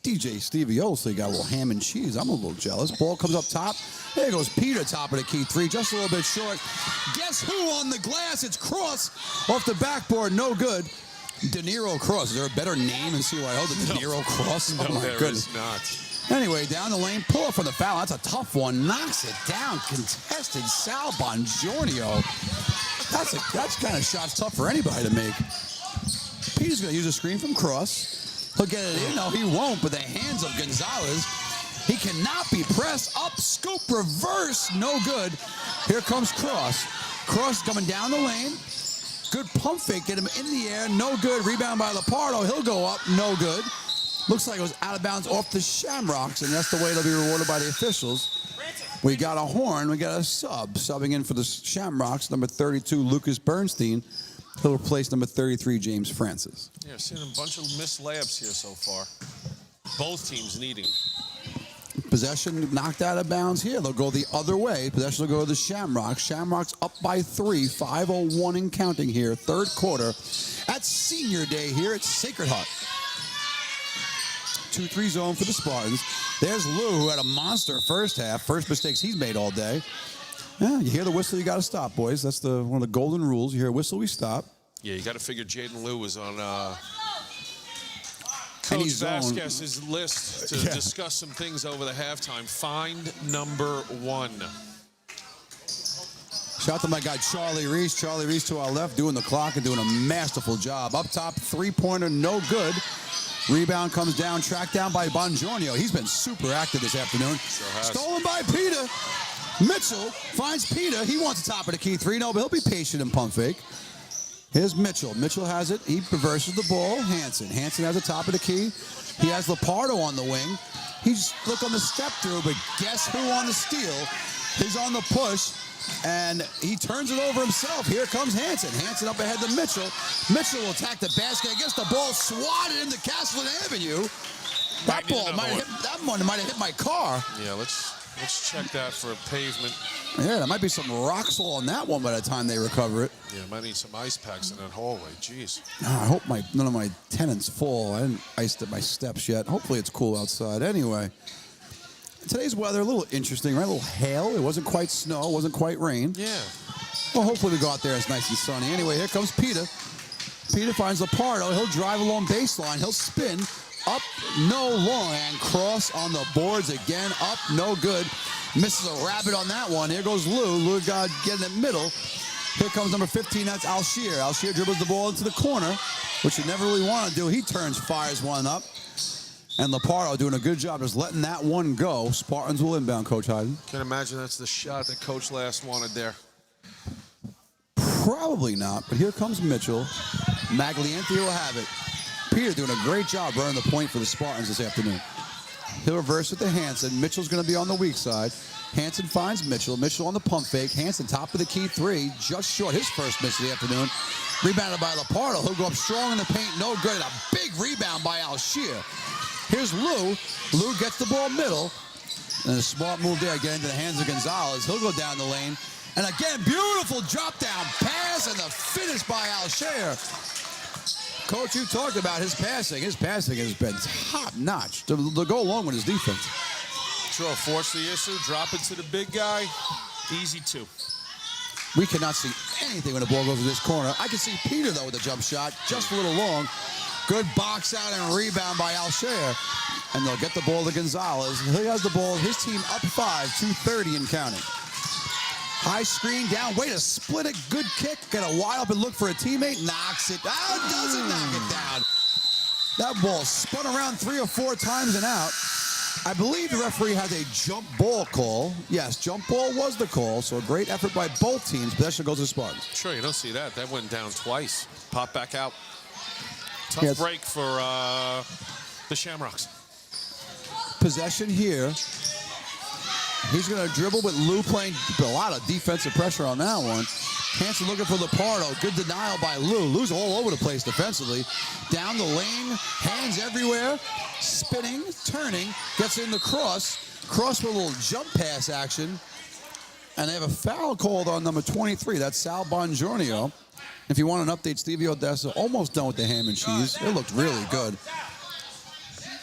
DJ Stevie Olsley got a little ham and cheese. I'm a little jealous. Ball comes up top. There goes Peter, top of the key three, just a little bit short. Guess who on the glass? It's Cross off the backboard, no good. De Niro Cross. Is there a better name in CYO than De Niro Cross? No, Oh, my there goodness. is not. Anyway, down the lane, pull up for the foul. That's a tough one. Knocks it down. Contested Sal Bongiorno. That's kind of shots tough for anybody to make. Peter's going to use a screen from Cross. He'll get it in. No, he won't, but the hands of Gonzalez. He cannot be pressed. Up, scoop, reverse. No good. Here comes Cross. Cross coming down the lane. Good pump fake. Get him in the air. No good. Rebound by Lapardo. He'll go up. No good. Looks like it was out of bounds off the Shamrocks, and that's the way it'll be rewarded by the officials. We got a horn. We got a sub. Subbing in for the Shamrocks, number 32, Lucas Bernstein. He'll replace number 33, James Francis. Yeah, seen a bunch of missed layups here so far. Both teams needing. Possession knocked out of bounds here. They'll go the other way. Possession will go to the Shamrocks. Shamrocks up by 3, 5:01 and counting here. Third quarter at Senior Day here at Sacred Heart. 2-3 zone for the Spartans. There's Lou, who had a monster first half. First mistakes he's made all day. Yeah, you hear the whistle, you got to stop, boys. That's one of the golden rules. You hear a whistle, we stop. Yeah, you got to figure Jaden Lou was on Coach Vasquez's list to discuss some things over the halftime. Find number 1. Shout out to my guy, Charlie Reese. Charlie Reese to our left, doing the clock and doing a masterful job. Up top, three-pointer, no good. Rebound comes down, tracked down by Bongiorno. He's been super active this afternoon. Sure has. Stolen by Peter. Mitchell finds Peter. He wants the top of the key three. No, but he'll be patient and pump fake. Here's Mitchell. Mitchell has it. He reverses the ball. Hanson. Hanson has the top of the key. He has Lapardo on the wing. He's look on the step through, but guess who on the steal? He's on the push, and he turns it over himself. Here comes Hansen. Hansen up ahead to Mitchell. Mitchell will attack the basket. I guess the ball swatted into Castleton Avenue. That ball might have hit, that one might have hit my car. Yeah, let's check that for a pavement. Yeah, there might be some rocks on that one by the time they recover it. Yeah, might need some ice packs in that hallway. Jeez. I hope none of my tenants fall. I didn't ice my steps yet. Hopefully it's cool outside. Anyway, today's weather a little interesting, right? A little hail. It wasn't quite snow. It wasn't quite rain. Yeah. Well, hopefully we go out there. It's nice and sunny. Anyway, here comes Peter. Peter finds Lapardo. He'll drive along baseline. He'll spin. Up, no long, and cross on the boards again. Up, no good. Misses a rabbit on that one. Here goes Lou. Lou got getting it middle. Here comes number 15. That's Alshear. Alshear dribbles the ball into the corner, which you never really want to do. He turns, fires one up. And Lapardo doing a good job just letting that one go. Spartans will inbound, Coach Hyden. Can't imagine that's the shot that Coach last wanted there. Probably not, but here comes Mitchell. Maglianti will have it. Peter doing a great job running the point for the Spartans this afternoon. He'll reverse it to Hansen. Mitchell's going to be on the weak side. Hansen finds Mitchell. Mitchell on the pump fake. Hansen top of the key three. Just short. His first miss of the afternoon. Rebounded by Lapardo. He'll go up strong in the paint. No good. A big rebound by Alshear. Here's Lou. Lou gets the ball middle. And a smart move there. Get into the hands of Gonzalez. He'll go down the lane. And again, beautiful drop down pass and the finish by Alshear. Coach, you talked about his passing. His passing has been top-notch to go along with his defense. Sure, force the issue, drop it to the big guy. Easy two. We cannot see anything when the ball goes to this corner. I can see Peter, though, with a jump shot, just a little long. Good box out and rebound by Alshear. And they'll get the ball to Gonzalez. He has the ball. His team up 5, 2:30 and counting. High screen down, way to split it, good kick, got to wide up and look for a teammate, knocks it down, doesn't knock it down. That ball spun around 3 or 4 times and out. I believe the referee has a jump ball call. Yes, jump ball was the call, so a great effort by both teams. Possession goes to the Spartans. Sure, you don't see that. That went down twice. Pop back out. Tough break for the Shamrocks. Possession here. He's going to dribble with Lou playing a lot of defensive pressure on that one. Hansen looking for Lapardo. Good denial by Lou. Lou's all over the place defensively. Down the lane, hands everywhere. Spinning, turning, gets in the cross. Cross with a little jump pass action. And they have a foul called on number 23. That's Sal Bongiorno. If you want an update, Stevie Odessa almost done with the ham and cheese. It looked really good.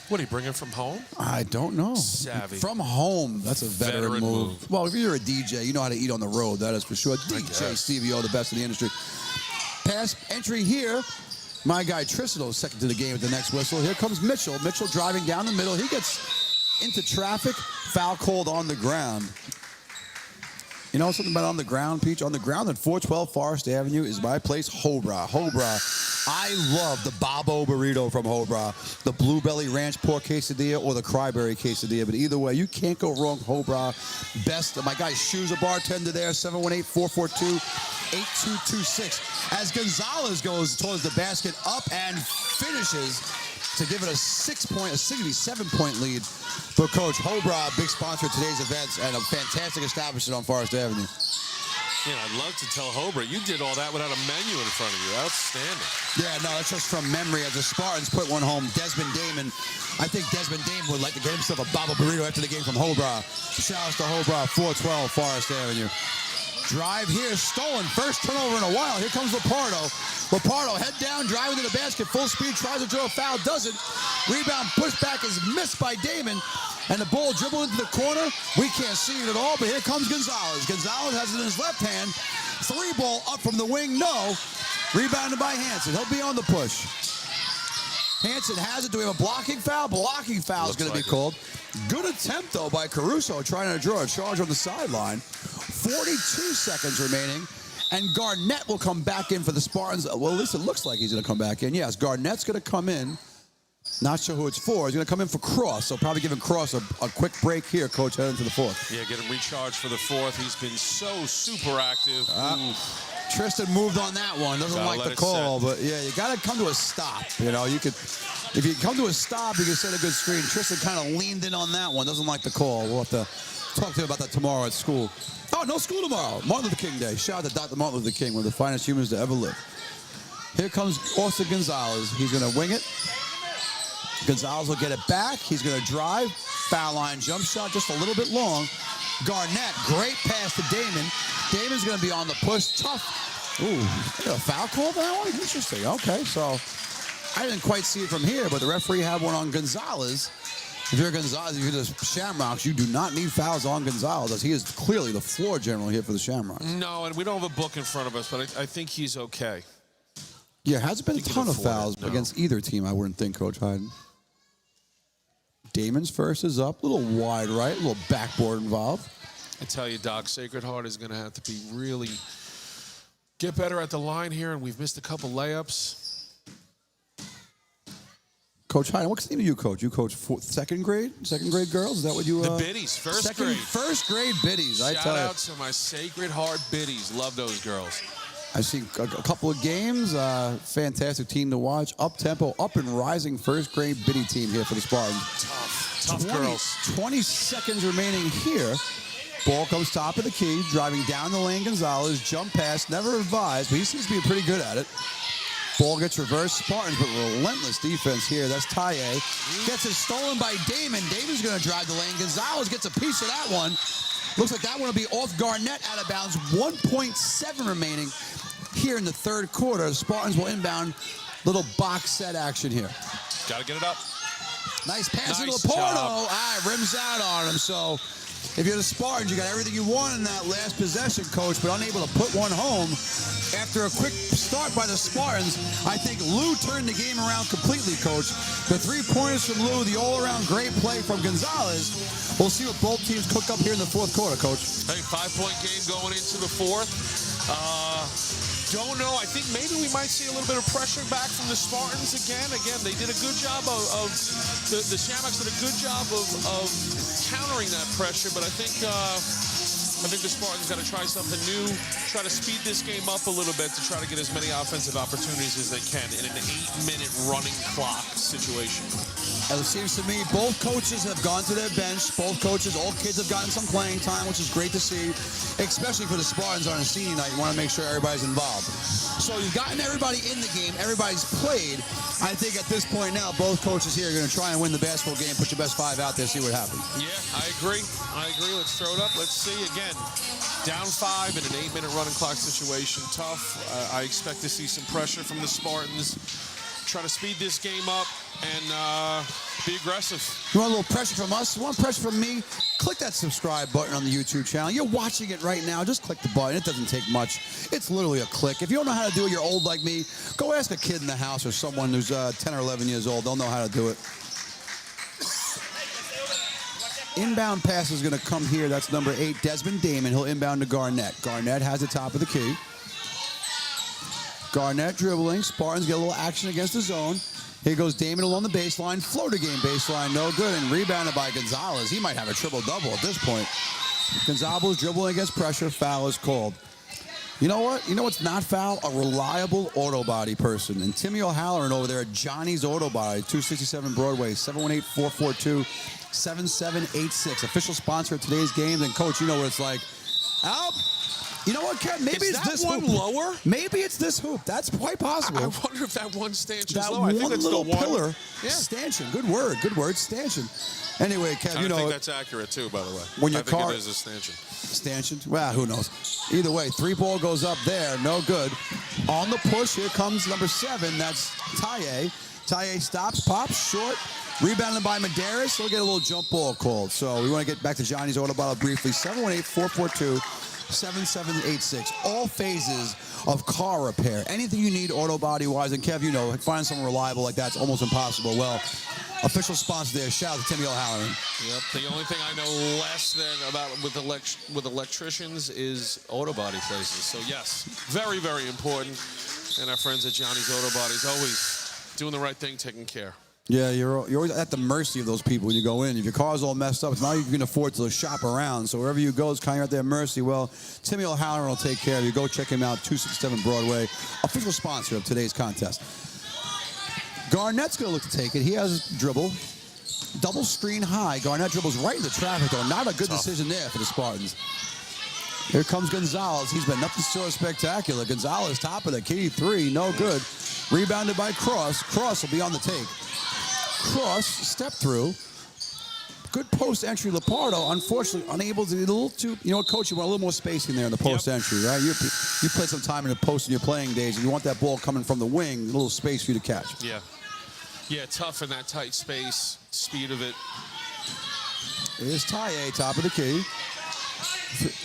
What, do you bring him from home? I don't know. Savvy. From home. That's a veteran move. Well, if you're a DJ, you know how to eat on the road. That is for sure. DJ Stevie O, the best in the industry. Pass entry here. My guy Tristan second to the game at the next whistle. Here comes Mitchell. Mitchell driving down the middle. He gets into traffic. Foul called on the ground. You know something about on the ground, Peach? On the ground at 412 Forest Avenue is my place, Hobra. Hobra. I love the Bobo burrito from Hobra, the Bluebelly Ranch pork quesadilla or the Cryberry quesadilla. But either way, you can't go wrong, Hobra. Best. My guy Shoes, a bartender there, 718-442-8226. As Gonzalez goes towards the basket, up and finishes to give it a 7-point lead for Coach Hobra, big sponsor of today's events, and a fantastic establishment on Forest Avenue. Yeah, I'd love to tell Hobra, you did all that without a menu in front of you. Outstanding. Yeah, no, that's just from memory as the Spartans put one home. Desmond Damon, I think Desmond Damon would like to get himself a Baba burrito after the game from Hobra. Shouts to Hobra, 412 Forest Avenue. Drive here, stolen. First turnover in a while. Here comes Lapardo. Lapardo, head down, driving to the basket, full speed, tries to draw a foul, doesn't. Rebound, pushback is missed by Damon. And the ball dribbled into the corner. We can't see it at all, but here comes Gonzalez. Gonzalez has it in his left hand. 3-ball up from the wing, no. Rebounded by Hansen. He'll be on the push. Hansen has it. Do we have a blocking foul? Blocking foul is going to be called. Good attempt, though, by Caruso trying to draw a charge on the sideline. 42 seconds remaining. And Garnett will come back in for the Spartans. Well, at least it looks like he's going to come back in. Yes, Garnett's going to come in. Not sure who it's for. He's going to come in for Cross. So probably giving Cross a quick break here, Coach, heading to the fourth. Yeah, get him recharged for the fourth. He's been so super active. Tristan moved on that one. Doesn't Gotta like let the it call, set. but yeah, you got to come to a stop. You know, if you come to a stop, you can set a good screen. Tristan kind of leaned in on that one. Doesn't like the call. We'll have to talk to him about that tomorrow at school. Oh, no school tomorrow. Martin Luther King Day. Shout out to Dr. Martin Luther King, one of the finest humans to ever live. Here comes Austin Gonzalez. He's going to wing it. Gonzalez will get it back. He's going to drive. Foul line jump shot, just a little bit long. Garnett, great pass to Damon. Damon's going to be on the push. Tough. Ooh, a foul call for that one? Interesting. Okay, so I didn't quite see it from here, but the referee had one on Gonzalez. If you're Gonzalez, if you're the Shamrocks, you do not need fouls on Gonzalez, as he is clearly the floor general here for the Shamrocks. No, and we don't have a book in front of us, but I think he's okay. Yeah, hasn't been a ton of fouls no. against either team, I wouldn't think, Coach Hyden. Damon's first is up, a little wide right, a little backboard involved. I tell you, Doc, Sacred Heart is going to have to be really get better at the line here, and we've missed a couple layups. Coach Hyden, what team do you coach? You coach second grade girls? Is that what you? The biddies, first grade. First grade biddies. I tell you. Shout out to my Sacred Heart biddies. Love those girls. I've seen a couple of games. Fantastic team to watch. Up-tempo, up and rising first grade biddy team here for the Spartans. Tough girls. 20 seconds remaining here. Ball comes top of the key, driving down the lane. Gonzalez, jump pass, never advised, but he seems to be pretty good at it. Ball gets reversed. Spartans, but relentless defense here. That's Taye. Gets it stolen by Damon. Damon's going to drive the lane. Gonzalez gets a piece of that one. Looks like that one will be off Garnett, out of bounds. 1.7 remaining here in the third quarter. The Spartans will inbound. Little box set action here. Got to get it up. Nice pass Nice to Laporto. job. Rims out on him. So if you're the Spartans, you got everything you want in that last possession, Coach, but unable to put one home. After a quick start by the Spartans, I think Lou turned the game around completely, Coach. The 3-pointers from Lou, the all-around great play from Gonzalez. We'll see what both teams cook up here in the fourth quarter, Coach. Hey, 5-point game going into the fourth. Don't know. I think maybe we might see a little bit of pressure back from the Spartans again. Again, they did a good job of the Shamrocks did a good job of countering that pressure, but I think the Spartans got to try something new, try to speed this game up a little bit to try to get as many offensive opportunities as they can in an 8-minute running clock situation. It seems to me both coaches have gone to their bench. Both coaches, all kids have gotten some playing time, which is great to see, especially for the Spartans on a senior night. You want to make sure everybody's involved. So you've gotten everybody in the game. Everybody's played. I think at this point now, both coaches here are going to try and win the basketball game, put your best 5 out there, see what happens. Yeah, I agree. Let's throw it up. Let's see again. Down 5 in an 8-minute running clock situation. Tough. I expect to see some pressure from the Spartans. Try to speed this game up and be aggressive. You want a little pressure from us? You want pressure from me? Click that subscribe button on the YouTube channel. You're watching it right now. Just click the button. It doesn't take much. It's literally a click. If you don't know how to do it, you're old like me, go ask a kid in the house or someone who's 10 or 11 years old. They'll know how to do it. Inbound pass is going to come here. That's number 8, Desmond Damon. He'll inbound to Garnett. Garnett has the top of the key. Garnett dribbling. Spartans get a little action against the zone. Here goes Damon along the baseline. Floater game baseline, no good. And rebounded by Gonzalez. He might have a triple-double at this point. Gonzalez dribbling against pressure. Foul is called. You know what? You know what's not foul? A reliable auto body person. And Timmy O'Halloran over there at Johnny's Auto Body, 267 Broadway, 718-442-7786. Official sponsor of today's games. And, Coach, you know what it's like. Out. You know what, Ken? Maybe it's this one hoop. lower? Maybe it's this hoop. That's quite possible. I wonder if that one stanchion is That low. I think one that's little the one pillar. Yeah. Stanchion. Good word. Good word. Stanchion. Anyway, Kev, I you know. think that's accurate too, by the way. When your I think car it is a stanchion. Stanchion? Well, who knows? Either way, 3-ball goes up there. No good. On the push, here comes number 7. That's Taye. Taye stops, pops, short. Rebounded by Medeiros. He'll get a little jump ball called. So we want to get back to Johnny's Auto Bottle briefly. 718-442-7786. All phases of car repair. Anything you need auto body wise. And Kev, you know, finding someone reliable like that's almost impossible. Well, official sponsor there. Shout out to Timmy O'Halloran. Yep. The only thing I know less than about with electricians is auto body places. So yes, very, very important. And our friends at Johnny's Auto Bodies always doing the right thing, taking care. Yeah, you're always at the mercy of those people when you go in. If your car's all messed up, it's not like you can afford to shop around. So wherever you go, it's kind of at their mercy. Well, Timmy O'Halloran will take care of you. Go check him out, 267 Broadway, official sponsor of today's contest. Garnett's going to look to take it. He has dribble. Double screen high. Garnett dribbles right into traffic, though. Not a good decision there for the Spartans. Here comes Gonzalez. He's been nothing short of spectacular. Gonzalez, top of the key, 3, no good. Rebounded by Cross. Cross will be on the take. Cross, step through. Good post entry, Lepardo. Unfortunately, unable to be a little too. You know what, Coach? You want a little more spacing there in the post entry, right? You played some time in the post in your playing days, and you want that ball coming from the wing, a little space for you to catch. Yeah. Yeah, tough in that tight space. Speed of it. Here's Taye, top of the key.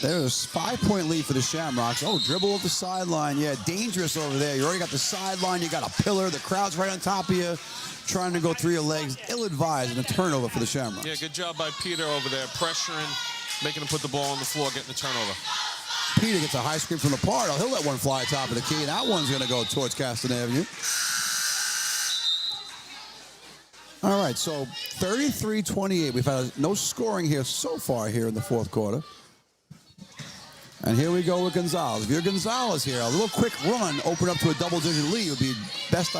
There's a 5-point lead for the Shamrocks. Oh, dribble of the sideline. Yeah, dangerous over there. You already got the sideline. You got a pillar. The crowd's right on top of you, trying to go through your legs. Ill-advised and a turnover for the Shamrocks. Yeah, good job by Peter over there, pressuring, making him put the ball on the floor, getting the turnover. Peter gets a high screen from Lepardo. He'll let one fly top of the key. That one's going to go towards Caston Avenue. All right, so 33-28. We've had no scoring here so far here in the fourth quarter. And here we go with Gonzalez. If you're Gonzalez here, a little quick run, open up to a double-digit lead would be best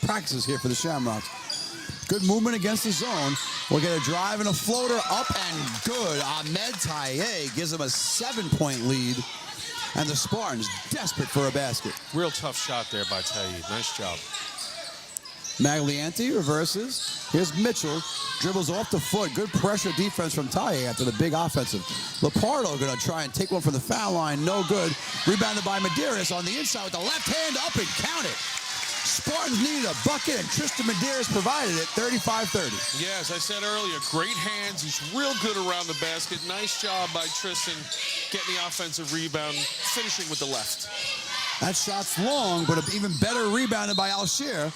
practices here for the Shamrocks. Good movement against the zone. We'll get a drive and a floater up and good. Ahmed Taye gives him a 7-point lead. And the Spartans desperate for a basket. Real tough shot there by Taye. Nice job. Maglianti reverses. Here's Mitchell. Dribbles off the foot. Good pressure defense from Taye after the big offensive. Lepardo going to try and take one from the foul line. No good. Rebounded by Medeiros on the inside with the left hand up and count it. Spartans needed a bucket, and Tristan Medeiros provided it, 35-30. Yeah, as I said earlier, great hands. He's real good around the basket. Nice job by Tristan getting the offensive rebound, finishing with the left. That shot's long, but an even better rebounded by Alshear.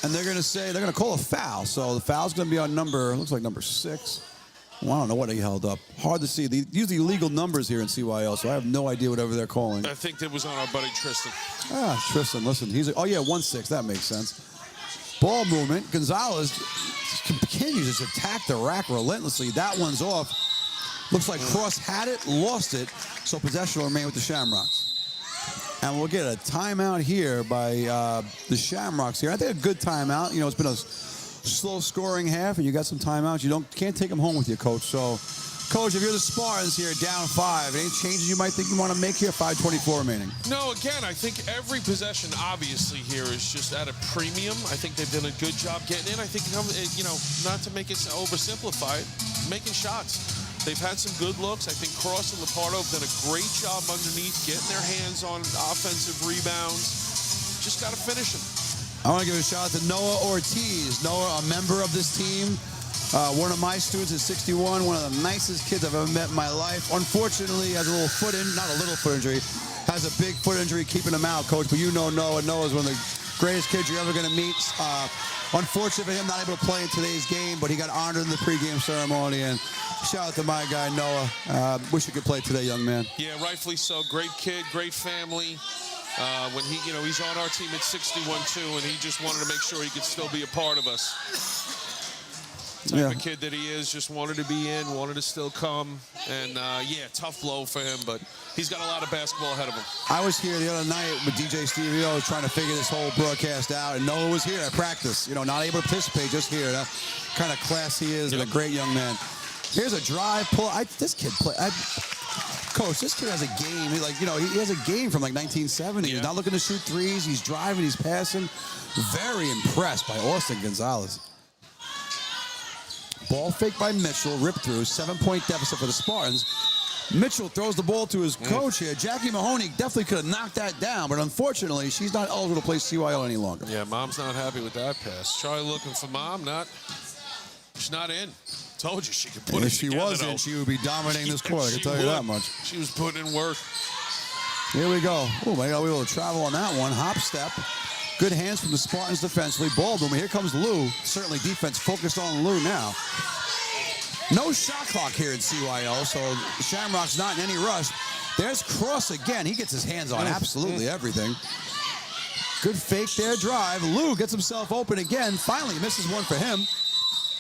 And they're going to call a foul. So the foul's going to be on looks like number 6. Well, I don't know what he held up. Hard to see. They use the illegal numbers here in CYL, so I have no idea whatever they're calling. I think that was on our buddy Tristan. Tristan, listen. Oh, yeah, 1-6. That makes sense. Ball movement. Gonzalez continues to attack the rack relentlessly. That one's off. Looks like Cross had it, lost it, so possession will remain with the Shamrocks. And we'll get a timeout here by the Shamrocks here. I think a good timeout. You know, it's been a slow scoring half, and you got some timeouts. You can't take them home with you, Coach. So, Coach, if you're the Spartans here, down 5, any changes you might think you want to make here? 5:24 remaining. No, again, I think every possession, obviously, here is just at a premium. I think they've done a good job getting in. I think, you know, not to make it oversimplified, making shots. They've had some good looks. I think Cross and Lepardo have done a great job underneath, getting their hands on offensive rebounds. Just got to finish them. I want to give a shout out to Noah Ortiz. Noah, a member of this team. One of my students is 61, one of the nicest kids I've ever met in my life. Unfortunately, has a little foot injury, not a little foot injury, has a big foot injury keeping him out, Coach. But you know Noah. Noah's one of the greatest kids you're ever going to meet. Unfortunate for him not able to play in today's game, but he got honored in the pregame ceremony. And shout out to my guy, Noah. Wish you could play today, young man. Yeah, rightfully so. Great kid, great family. When he's on our team at 61 too, and he just wanted to make sure he could still be a part of us. Type of kid that he is, just wanted to be in, wanted to still come. And yeah, tough blow for him, but he's got a lot of basketball ahead of him. I was here the other night with DJ Stevie O trying to figure this whole broadcast out, and Noah was here at practice. You know, not able to participate, just here. That kind of class he is, and a great young man. Here's a drive, pull. This kid play. Coach, this kid has a game. He has a game from like 1970. Yeah. He's not looking to shoot threes. He's driving. He's passing. Very impressed by Austin Gonzalez. Ball fake by Mitchell. Rip through. 7-point deficit for the Spartans. Mitchell throws the ball to his coach here. Jackie Mahoney definitely could have knocked that down, but unfortunately, she's not eligible to play CYO any longer. Yeah, Mom's not happy with that pass. Charlie looking for Mom. She's not in. Told you she could put it together. If she wasn't, she would be dominating this court. I can tell you that much. She was putting in work. Here we go. Oh, my God, we will travel on that one. Hop step. Good hands from the Spartans defensively. Ball movement. Here comes Lou. Certainly defense focused on Lou now. No shot clock here in CYO, so Shamrock's not in any rush. There's Cross again. He gets his hands on absolutely everything. Good fake there, drive. Lou gets himself open again. Finally misses one for him.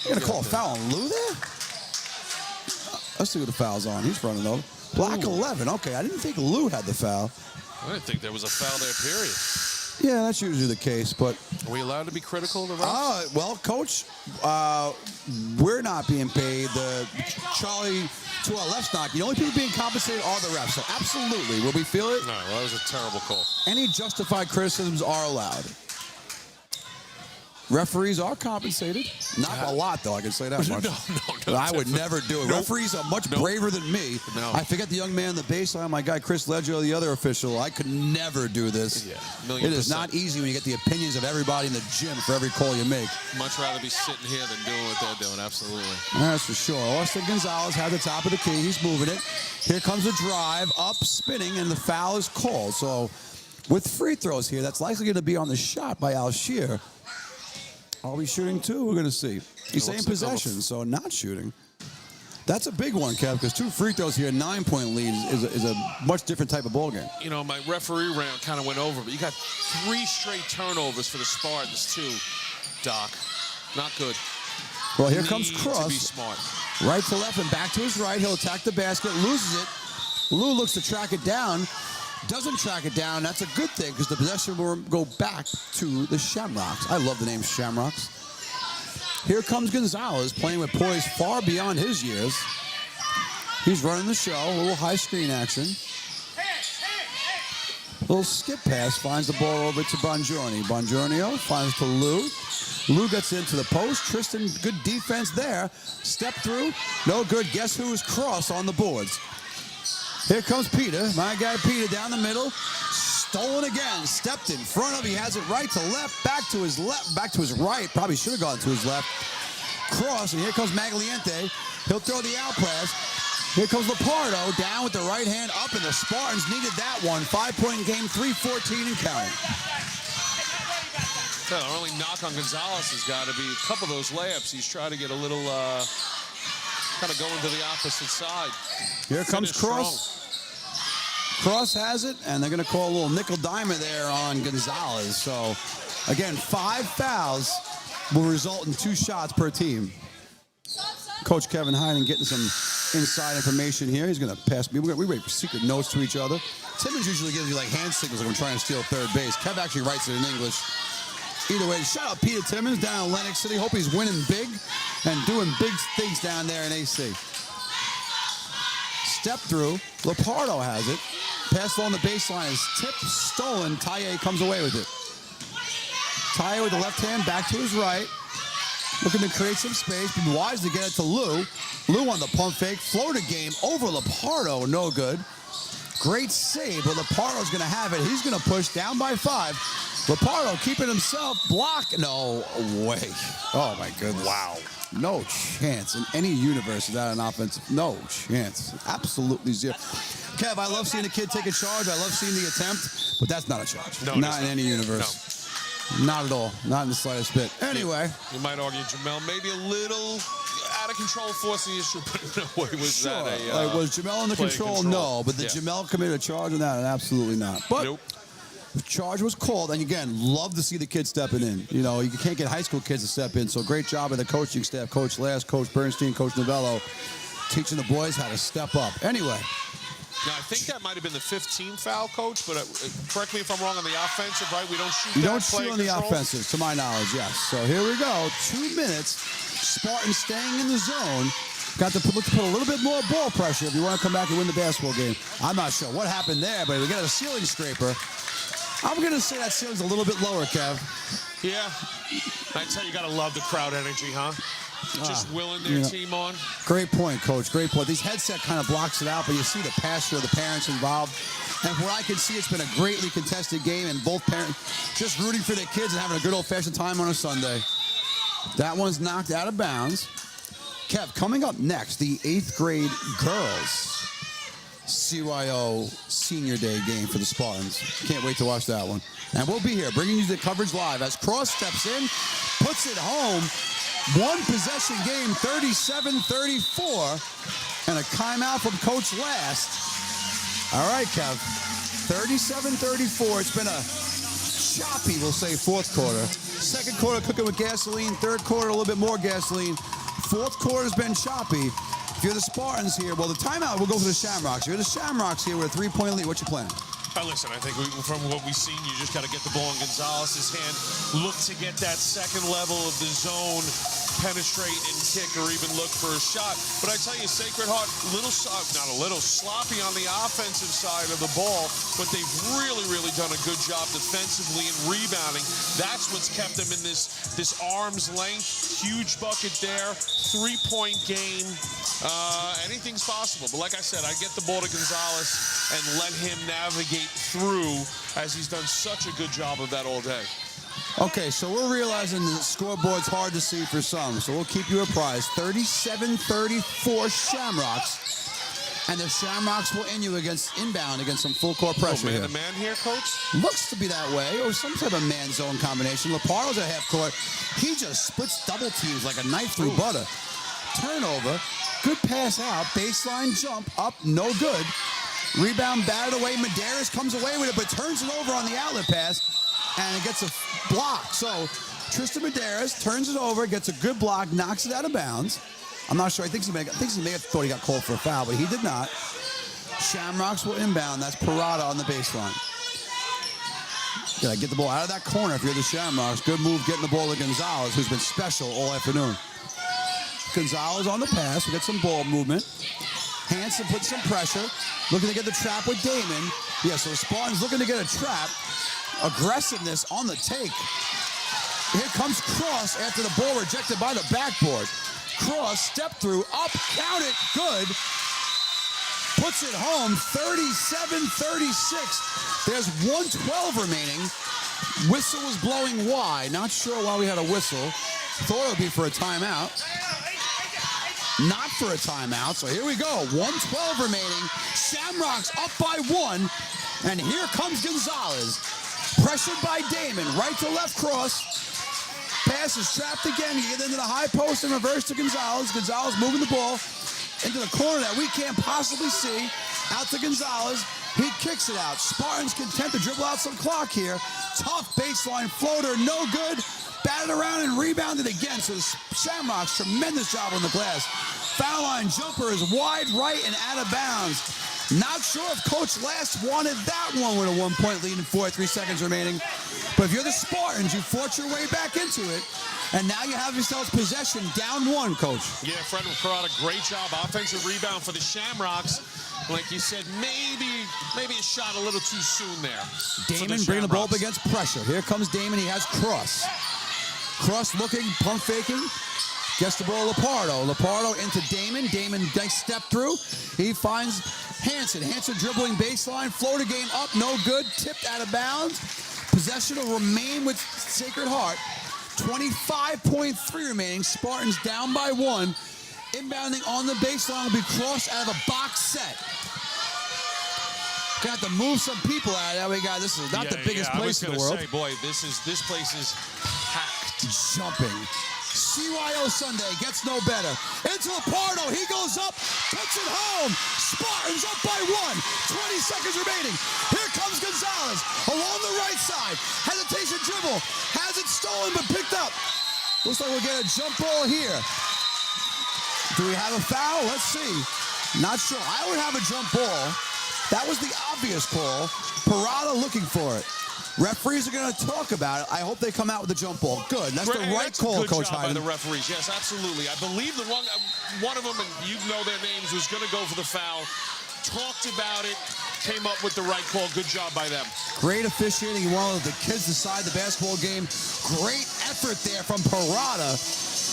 You're gonna call a foul on Lou there? Let's see who the foul's on. He's running over. Block 11. Okay, I didn't think Lou had the foul. I didn't think there was a foul there, period. Yeah, that's usually the case, but... Are we allowed to be critical of the refs? Well, Coach, we're not being paid. The Charlie to our left's not. The only people being compensated are the refs. So absolutely, will we feel it? No, that was a terrible call. Any justified criticisms are allowed. Referees are compensated. Not a lot, though, I can say that much. No. I would never do it. Nope. Referees are much braver than me. No. I forget the young man in the baseline, my guy Chris Leggio, the other official. I could never do this. Yeah, it is not easy when you get the opinions of everybody in the gym for every call you make. Much rather be sitting here than doing what they're doing, absolutely. That's for sure. Austin Gonzalez had the top of the key. He's moving it. Here comes a drive, up, spinning, and the foul is called. So with free throws here, that's likely going to be on the shot by Alshear. Are we shooting two? We're going to see. He's saying possession, so not shooting. That's a big one, Kev, because 2 free throws here, 9-point lead is a much different type of ball game. You know, my referee round kind of went over, but you got 3 straight turnovers for the Spartans, too, Doc. Not good. Well, here comes Cross. To be smart. Right to left and back to his right. He'll attack the basket, loses it. Lou looks to track it down. Doesn't track it down. That's a good thing because the possession will go back to the Shamrocks. I love the name Shamrocks. Here comes Gonzalez playing with poise far beyond his years. He's running the show. A little high screen action. Little skip pass finds the ball over to Bongiorno. Bongiorno finds to Lou. Lou gets into the post. Tristan, good defense there. Step through. No good. Guess who's Cross on the boards? Here comes Peter, my guy Peter down the middle. Stolen again, stepped in front of, he has it right to left, back to his left, back to his right. Probably should have gone to his left. Cross, and here comes Magliente. He'll throw the out pass. Here comes Lepardo, down with the right hand up, and the Spartans needed that one. 5-point game, 3:14 and counting. So our only knock on Gonzalez has got to be a couple of those layups. He's trying to get a little, kind of going to the opposite side. Here comes Cross. Cross has it, and they're going to call a little nickel dimer there on Gonzalez. So, again, 5 fouls will result in 2 shots per team. Coach Kevin Heinen getting some inside information here. He's going to pass me. We write secret notes to each other. Timmons usually gives you like hand signals when we're trying to steal third base. Kev actually writes it in English. Either way, shout out Peter Timmons down in Atlantic City. Hope he's winning big and doing big things down there in AC. Step through. Lepardo has it. Pass on the baseline is tipped, stolen. Taye comes away with it. Taye with the left hand back to his right. Looking to create some space. Be wise to get it to Lou. Lou on the pump fake. Floater game over Lepardo. No good. Great save, but Lepardo's going to have it. He's going to push down by 5. Lepardo keeping himself blocked. No way. Oh, my goodness. Wow. No chance in any universe is that an offensive. No chance. Absolutely zero. Kev, I love seeing a kid take a charge. I love seeing the attempt, but that's not a charge. No, not in any universe. No. Not at all. Not in the slightest bit. Anyway. You might argue Jamel maybe a little out of control forcing the issue, but no way was sure. that a was Jamel under control? No. But did Jamel commit a charge on that? Absolutely not. But nope. The charge was called, and again, love to see the kids stepping in. You know, you can't get high school kids to step in, so great job of the coaching staff, Coach Last, Coach Bernstein, Coach Novello, teaching the boys how to step up. Anyway. Now, I think that might have been the 15th foul, Coach, but correct me if I'm wrong on the offensive, right? We don't shoot. You don't shoot on the offensive, to my knowledge, yes. So here we go, 2 minutes. Spartans staying in the zone. Got to put a little bit more ball pressure if you want to come back and win the basketball game. I'm not sure what happened there, but we got a ceiling scraper. I'm going to say that ceiling's a little bit lower, Kev. Yeah. I tell you, got to love the crowd energy, huh? Just willing their team on. Great point, Coach. Great point. These headset kind of blocks it out, but you see the passion of the parents involved. And from what I can see, it's been a greatly contested game, and both parents just rooting for their kids and having a good old-fashioned time on a Sunday. That one's knocked out of bounds. Kev, coming up next, the 8th grade girls CYO Senior Day game for the Spartans. Can't wait to watch that one. And we'll be here bringing you the coverage live as Cross steps in, puts it home. 1 possession game, 37-34. And a timeout from Coach Last. All right, Kev. 37-34. It's been a choppy, we'll say, fourth quarter. Second quarter, cooking with gasoline. Third quarter, a little bit more gasoline. Fourth quarter's been choppy. If you're the Spartans here, well, the timeout, we'll go for the Shamrocks. If you're the Shamrocks here with a 3-point lead, what's your plan? Listen, I think from what we've seen, you just got to get the ball in Gonzalez's hand. Look to get that second level of the zone, penetrate and kick, or even look for a shot. But I tell you, Sacred Heart, sloppy on the offensive side of the ball, but they've really done a good job defensively and rebounding. That's what's kept them in this arm's length. Huge bucket there, 3-point game. Anything's possible. But like I said, I get the ball to Gonzalez and let him navigate through, as he's done such a good job of that all day. Okay, so we're realizing the scoreboard's hard to see for some, so we'll keep you apprised. 37-34 Shamrocks, and the Shamrocks will inbound against some full court pressure here. Man here, Coach? Looks to be that way, or some type of man-zone combination. Lepardo's at half court. He just splits double teams like a knife through butter. Turnover, good pass out, baseline jump, up, no good. Rebound batted away. Medeiros comes away with it, but turns it over on the outlet pass, and it gets a block. So Tristan Medeiros turns it over, gets a good block, knocks it out of bounds. I'm not sure. I think he may have thought he got called for a foul, but he did not. Shamrocks will inbound. That's Parada on the baseline. Gotta get the ball out of that corner if you're the Shamrocks. Good move getting the ball to Gonzalez, who's been special all afternoon. Gonzalez on the pass. We got some ball movement. Hansen puts some pressure. Looking to get the trap with Damon. Yeah, so the Spartans looking to get a trap. Aggressiveness on the take. Here comes Cross after the ball rejected by the backboard. Cross, step through, up, count it, good. Puts it home, 37-36. There's 1:12 remaining. Whistle was blowing wide. Not sure why we had a whistle. Thought it would be for a timeout. Not for a timeout, so here we go. 1:12 remaining. Shamrocks up by 1. And here comes Gonzalez. Pressured by Damon. Right to left cross. Pass is trapped again. You get into the high post and reverse to Gonzalez. Gonzalez moving the ball into the corner that we can't possibly see. Out to Gonzalez. He kicks it out. Spartans content to dribble out some clock here. Tough baseline floater. No good. Batted around and rebounded again. So the Shamrocks, tremendous job on the glass. Foul line jumper is wide right and out of bounds. Not sure if Coach Last wanted that one with a 1-point lead and 43 seconds remaining. But if you're the Spartans, you fought your way back into it. And now you have yourselves possession down 1, Coach. Yeah, Frederick Parada, great job. Offensive rebound for the Shamrocks. Like you said, maybe a shot a little too soon there. Damon bringing the ball up against pressure. Here comes Damon. He has Cross. Cross looking, pump faking. Gets the ball to Lepardo. Lepardo into Damon. Damon nice step through. He finds Hansen. Hansen dribbling baseline. Floater game up, no good. Tipped out of bounds. Possession will remain with Sacred Heart. 25.3 remaining. Spartans down by 1. Inbounding on the baseline will be Cross out of a box set. Gonna have to move some people out of there. We got this is not the biggest place in the world. Say, boy, this place is packed. Jumping. CYO Sunday gets no better. Into Lepardo. He goes up, puts it home. Spartans up by 1. 20 seconds remaining. Here comes Gonzalez along the right side. Hesitation dribble. Has it stolen but picked up. Looks like we'll get a jump ball here. Do we have a foul? Let's see. Not sure. I would have a jump ball. That was the obvious call. Parada looking for it. Referees are going to talk about it. I hope they come out with a jump ball. Good. That's the right call, Coach Hyden. By the referees. Yes, absolutely. I believe the one of them, and you know their names, was going to go for the foul. Talked about it. Came up with the right call. Good job by them. Great officiating. You want to let the kids decide the basketball game. Great effort there from Parada.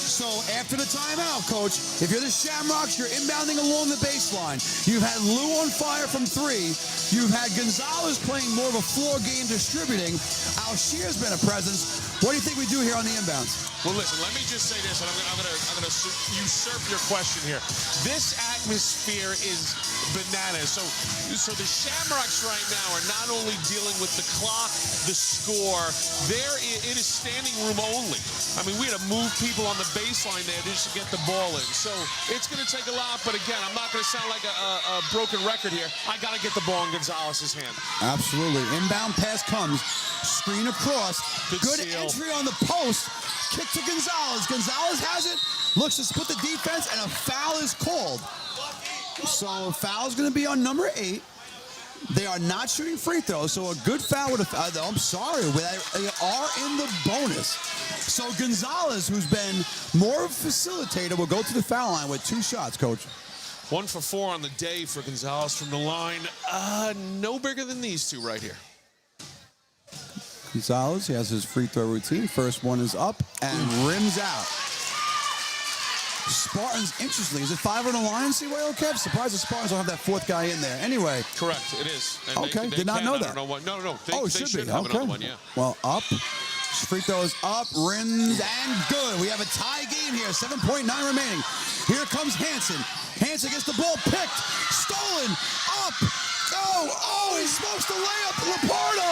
So after the timeout, Coach, if you're the Shamrocks, you're inbounding along the baseline. You've had Lou on fire from 3. You've had Gonzalez playing more of a floor game distributing. Alshir's been a presence. What do you think we do here on the inbounds? Well, listen, let me just say this, and I'm gonna usurp your question here. This atmosphere is bananas. So the Shamrocks right now are not only dealing with the clock, the score, it is standing room only. I mean, we had to move people on the baseline there just to get the ball in. So it's going to take a lot, but again, I'm not going to sound like a broken record here. I got to get the ball in Gonzalez's hand. Absolutely. Inbound pass comes. Screen across. Good entry on the post. Kick to Gonzalez. Gonzalez has it. Looks to split the defense, and a foul is called. So a foul is going to be on number 8. They are not shooting free throws, so a good foul would have... I'm sorry, they are in the bonus. So Gonzalez, who's been more of a facilitator, will go to the foul line with 2 shots, Coach. 1 for 4 on the day for Gonzalez from the line. No bigger than these two right here. Gonzalez, he has his free throw routine. First one is up and rims out. Spartans, interestingly, is it 5 on the line, CYO, Kev? Surprised the Spartans don't have that 4th guy in there. Anyway. Correct, it is. And okay, did not know that. I don't know what, no. They should be. have Okay. another one, yeah. Well, up. Free throw is up, rims, and good. We have a tie game here, 7.9 remaining. Here comes Hansen. Hansen gets the ball picked, stolen, up, go. Oh, he smokes the layup. Lapardo,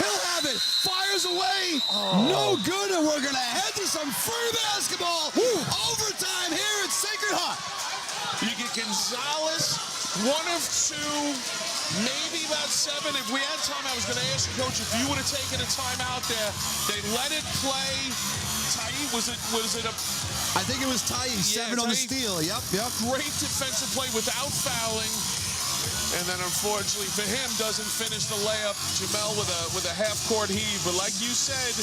he'll have it. Fires away. No good, and we're going to head to some free basketball. Overtime here at Sacred Heart. You get Gonzalez, 1 of 2, maybe about 7. If we had time, I was going to ask you, Coach, if you would have taken a timeout there. They let it play. Taib, was it a... I think it was Taib, 7 on the steal. Yep. Great defensive play without fouling. And then, unfortunately for him, doesn't finish the layup. Jamel with a half-court heave. But like you said,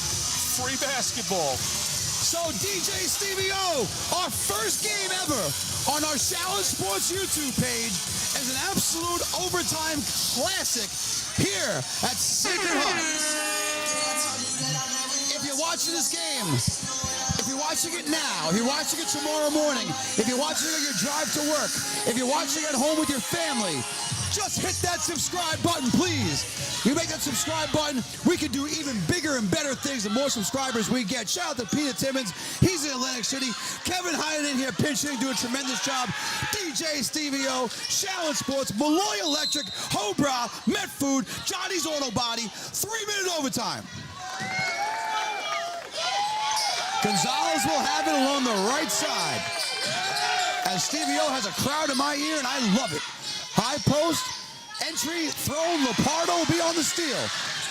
free basketball. So DJ Stevie O, our first game ever on our Shaolin Sports YouTube page is an absolute overtime classic here at Sacred Heart. If you're watching this game, if you're watching it now, if you're watching it tomorrow morning, if you're watching it on your drive to work, if you're watching at home with your family, just hit that subscribe button, please. You make that subscribe button, we can do even bigger and better things the more subscribers we get. Shout out to Peter Timmons. He's in Atlantic City. Kevin Hyatt in here pinching, doing a tremendous job. DJ Stevie O, Shaolin Sports, Malloy Electric, Hobra, Met Food, Johnny's Auto Body. 3-minute overtime. Gonzalez will have it along the right side. As Stevie O has a crowd in my ear, and I love it. High post, entry, thrown. Lapardo will be on the steal.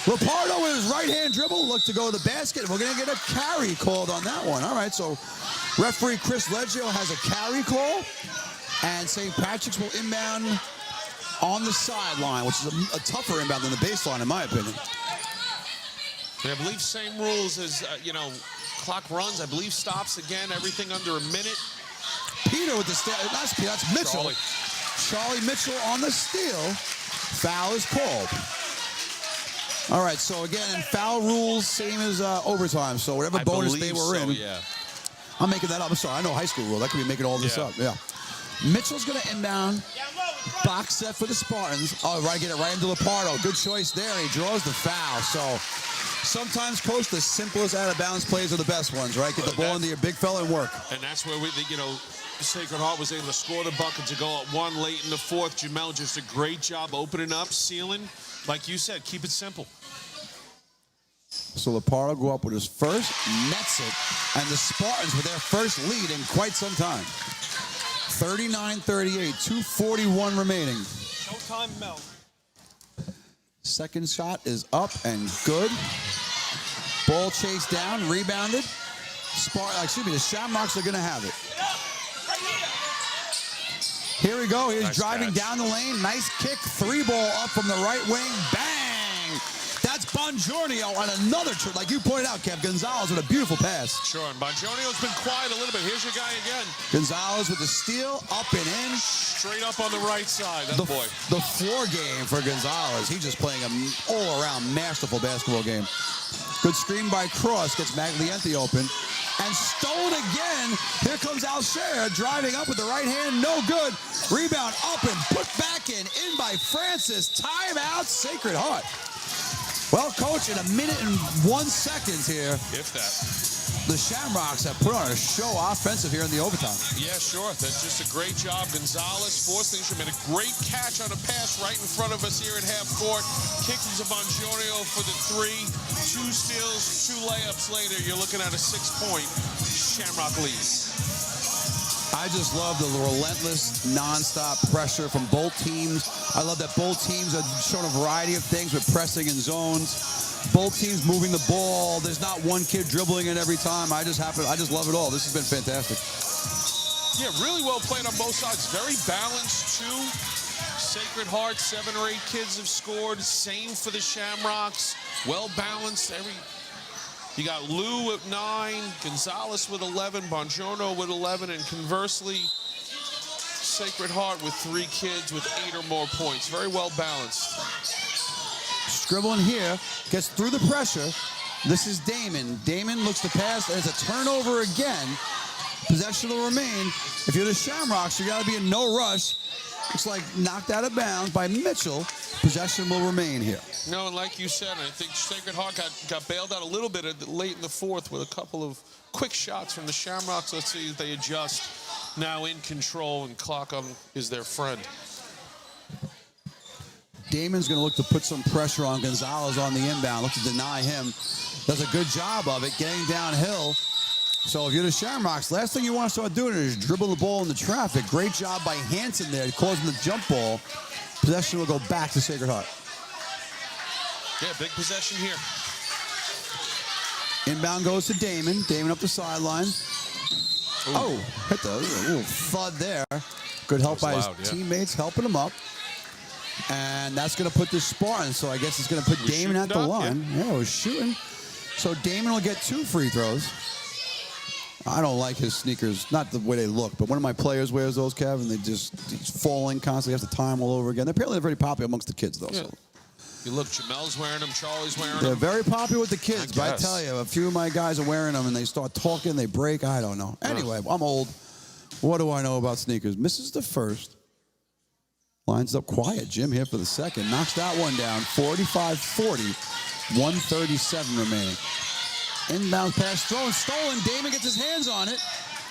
Lapardo with his right-hand dribble, look to go to the basket. We're going to get a carry called on that one. All right, so referee Chris Leggio has a carry call, and St. Patrick's will inbound on the sideline, which is a tougher inbound than the baseline, in my opinion. I believe same rules as, clock runs. I believe stops again, everything under a minute. Peter with the steal. That's Mitchell. Charlie Mitchell on the steal. Foul is called. All right, so again, foul rules, same as overtime. So whatever bonus they were in. Yeah. I'm making that up. I'm sorry, I know high school rule. I could be making all this up. Yeah. Mitchell's going to inbound. Box set for the Spartans. Oh, right, get it right into Lapardo. Good choice there. He draws the foul. So sometimes, Coach, the simplest out-of-bounds plays are the best ones, right? Get the ball into your big fella and work. And that's where Sacred Heart was able to score the bucket to go up 1 late in the 4th. Jamel just a great job opening up, sealing. Like you said, keep it simple. So Lapardo go up with his first, nets it, and the Spartans with their first lead in quite some time. 39-38, 2:41 remaining. Showtime, Mel. Second shot is up and good. Ball chased down, rebounded. The Shamrocks are going to have it. Here we go. He's driving down the lane. Nice kick. 3-ball up from the right wing. Bang! That's Bongiorno on another trip. Like you pointed out, Kev, Gonzalez with a beautiful pass. Sure, and Bongiorno's been quiet a little bit. Here's your guy again. Gonzalez with the steal, up and in. Straight up on the right side, that boy. The floor game for Gonzalez. He's just playing an all-around masterful basketball game. Good screen by Cross. Gets Magliente open. And stolen again. Here comes Alsher driving up with the right hand. No good. Rebound up and put back in by Francis. Timeout, Sacred Heart. Well, Coach, in 1 minute and 1 second here. If that. The Shamrocks have put on a show offensive here in the overtime. Yeah, sure. That's just a great job. Gonzalez forced things. Made a great catch on a pass right in front of us here at half court. Kicked to Bongiorno for the 3. 2 steals, 2 layups later. You're looking at a 6-point Shamrock lead. I just love the relentless, nonstop pressure from both teams. I love that both teams have shown a variety of things with pressing and zones. Both teams moving the ball. There's not one kid dribbling it every time. I just love it all. This has been fantastic. Yeah, really well played on both sides. Very balanced, too. Sacred Heart, 7 or 8 kids have scored. Same for the Shamrocks. Well balanced. You got Lou at 9, Gonzalez with 11, Bongiorno with 11, and conversely, Sacred Heart with 3 kids with 8 or more points. Very well balanced. Scribbling here, gets through the pressure. This is Damon. Damon looks to pass. There's a turnover again. Possession will remain. If you're the Shamrocks, you got to be in no rush. Looks like knocked out of bounds by Mitchell. Possession will remain here. No, and like you said, I think Sacred Heart got bailed out a little bit late in the 4th with a couple of quick shots from the Shamrocks. Let's see if they adjust. Now in control, and clock is their friend. Damon's going to look to put some pressure on Gonzalez on the inbound. Look to deny him. Does a good job of it, getting downhill. So if you're the Shamrocks, last thing you want to start doing is dribble the ball into traffic. Great job by Hansen there, causing the jump ball. Possession will go back to Sacred Heart. Yeah, big possession here. Inbound goes to Damon. Damon up the sideline. Oh, hit the little thud there. Good help by his teammates helping him up. And that's going to put the Spartans. So I guess it's going to put Damon at the line. Yeah, we're shooting. So Damon will get 2 free throws. I don't like his sneakers, not the way they look, but one of my players wears those, Kev, and he's falling constantly, has to time all over again. Apparently they're very popular amongst the kids, though. Yeah. So. You look, Jamel's wearing them, Charlie's wearing them. They're very popular with the kids, but I tell you, a few of my guys are wearing them, and they start talking, they break, I don't know. Anyway, I'm old. What do I know about sneakers? Misses the first. Lines up quiet. Jim here for the second. Knocks that one down. 45-40. 1:37 remaining. Inbound pass thrown. Stolen. Damon gets his hands on it.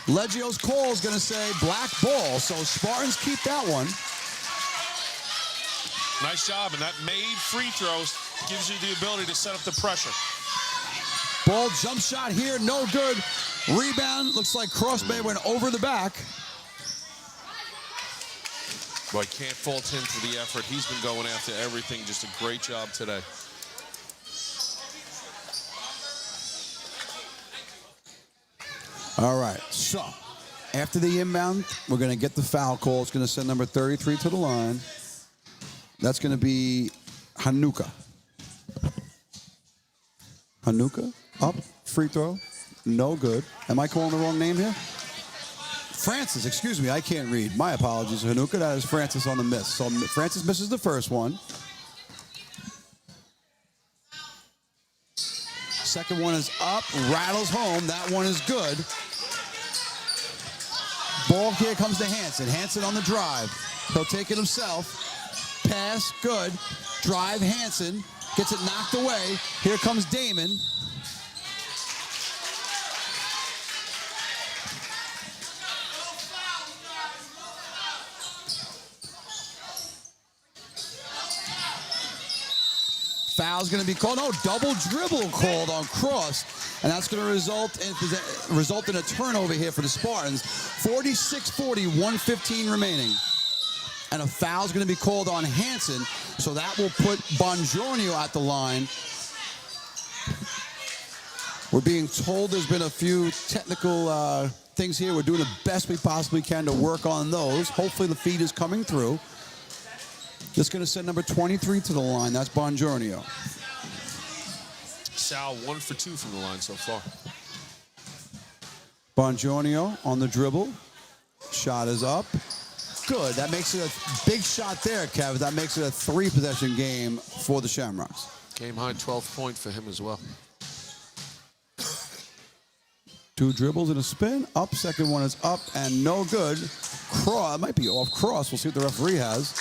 Leggio's call is going to say black ball. So Spartans keep that one. Nice job. And that made free throws gives you the ability to set up the pressure. Ball jump shot here. No good. Rebound. Looks like Crossbay went over the back. Boy, can't fault him for the effort. He's been going after everything. Just a great job today. All right, so after the inbound, we're going to get the foul call. It's going to send number 33 to the line. That's going to be Hanukkah. Hanukkah, up, free throw, no good. Am I calling the wrong name here? Francis, excuse me, I can't read. My apologies, Hanukkah. That is Francis on the miss. So Francis misses the first one. Second one is up, rattles home. That one is good. Ball here comes to Hansen. Hansen on the drive. He'll take it himself. Pass, good. Drive, Hansen. Gets it knocked away. Here comes Damon. Foul's going to be called. No, double dribble called on Cross. And that's going to result in a turnover here for the Spartans. 46-40, 1:15 remaining. And a foul's going to be called on Hansen. So that will put Bongiorno at the line. We're being told there's been a few technical things here. We're doing the best we possibly can to work on those. Hopefully the feed is coming through. This is going to send number 23 to the line. That's Bongiorno. Sal 1 for 2 from the line so far. Bongiorno on the dribble. Shot is up. Good. That makes it a big shot there, Kev. That makes it a 3-possession game for the Shamrocks. Game high 12-point for him as well. 2 dribbles and a spin. Up. Second one is up and no good. Cross. It might be off Cross. We'll see what the referee has.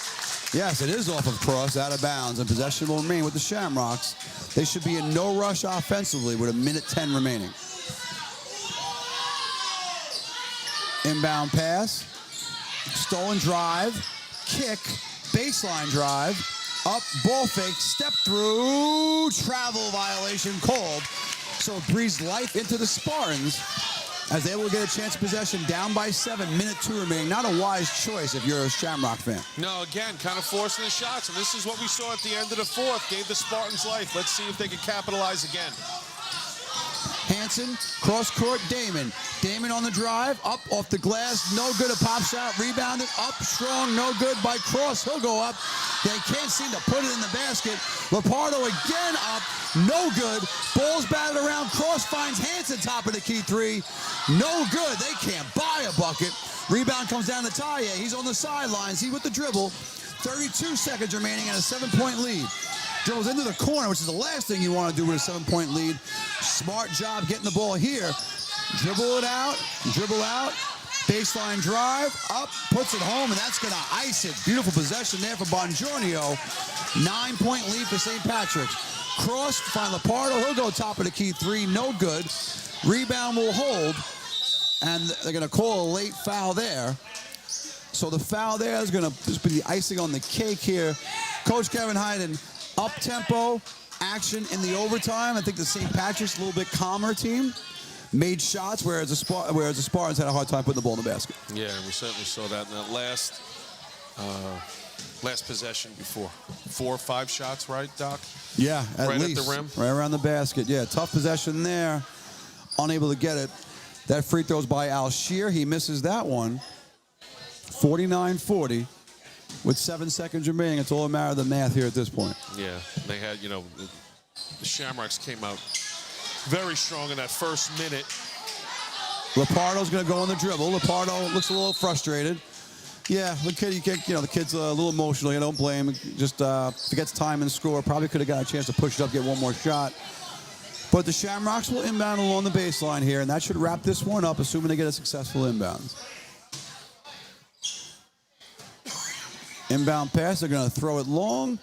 Yes, it is off of Cross, out of bounds, and possession will remain with the Shamrocks. They should be in no rush offensively with 1:10 remaining. Inbound pass. Stolen drive. Kick. Baseline drive. Up. Ball fake. Step through. Travel violation called. So it breathes life into the Spartans as they will get a chance of possession, down by 7, minute 2 remaining. Not a wise choice if you're a Shamrock fan. No, again, kind of forcing the shots, and this is what we saw at the end of the fourth. Gave the Spartans life. Let's see if they can capitalize again. Hansen, cross court, Damon. Damon on the drive, up off the glass, no good. It pops out, rebounded, up strong, no good by Cross. He'll go up. They can't seem to put it in the basket. Lepardo again up, no good. Ball's batted around. Cross finds Hansen, top of the key three. No good. They can't buy a bucket. Rebound comes down to Taye. He's on the sidelines. He with the dribble. 32 seconds remaining and a 7-point lead. Dribbles into the corner, which is the last thing you want to do with a 7-point lead. Smart job getting the ball here. Dribble it out, dribble out. Baseline drive, up, puts it home, and that's going to ice it. Beautiful possession there for Bongiorno. 9-point lead for St. Patrick's. Cross, find Lepardo. He'll go top of the key three, no good. Rebound will hold, and they're going to call a late foul there. So the foul there is going to just be the icing on the cake here. Coach Kevin Hayden, up-tempo, action in the overtime. I think the St. Patrick's a little bit calmer team. Made shots, whereas the Spartans had a hard time putting the ball in the basket. Yeah, we certainly saw that in that last possession before. 4 or 5 shots, right, Doc? Yeah, at right least. At the rim? Right around the basket. Yeah, tough possession there. Unable to get it. That free throw's by Alshear. He misses that one. 49-40 with 7 seconds remaining. It's all a matter of the math here at this point. Yeah, they had, you know, the Shamrocks came out very strong in that first minute. Lepardo's going to go on the dribble. Lepardo looks a little frustrated. Yeah, the kid's a little emotional. You don't blame him. Just forgets time and score. Probably could have got a chance to push it up, get one more shot. But the Shamrocks will inbound along the baseline here, and that should wrap this one up, assuming they get a successful inbound. Inbound pass, they're going to throw it long.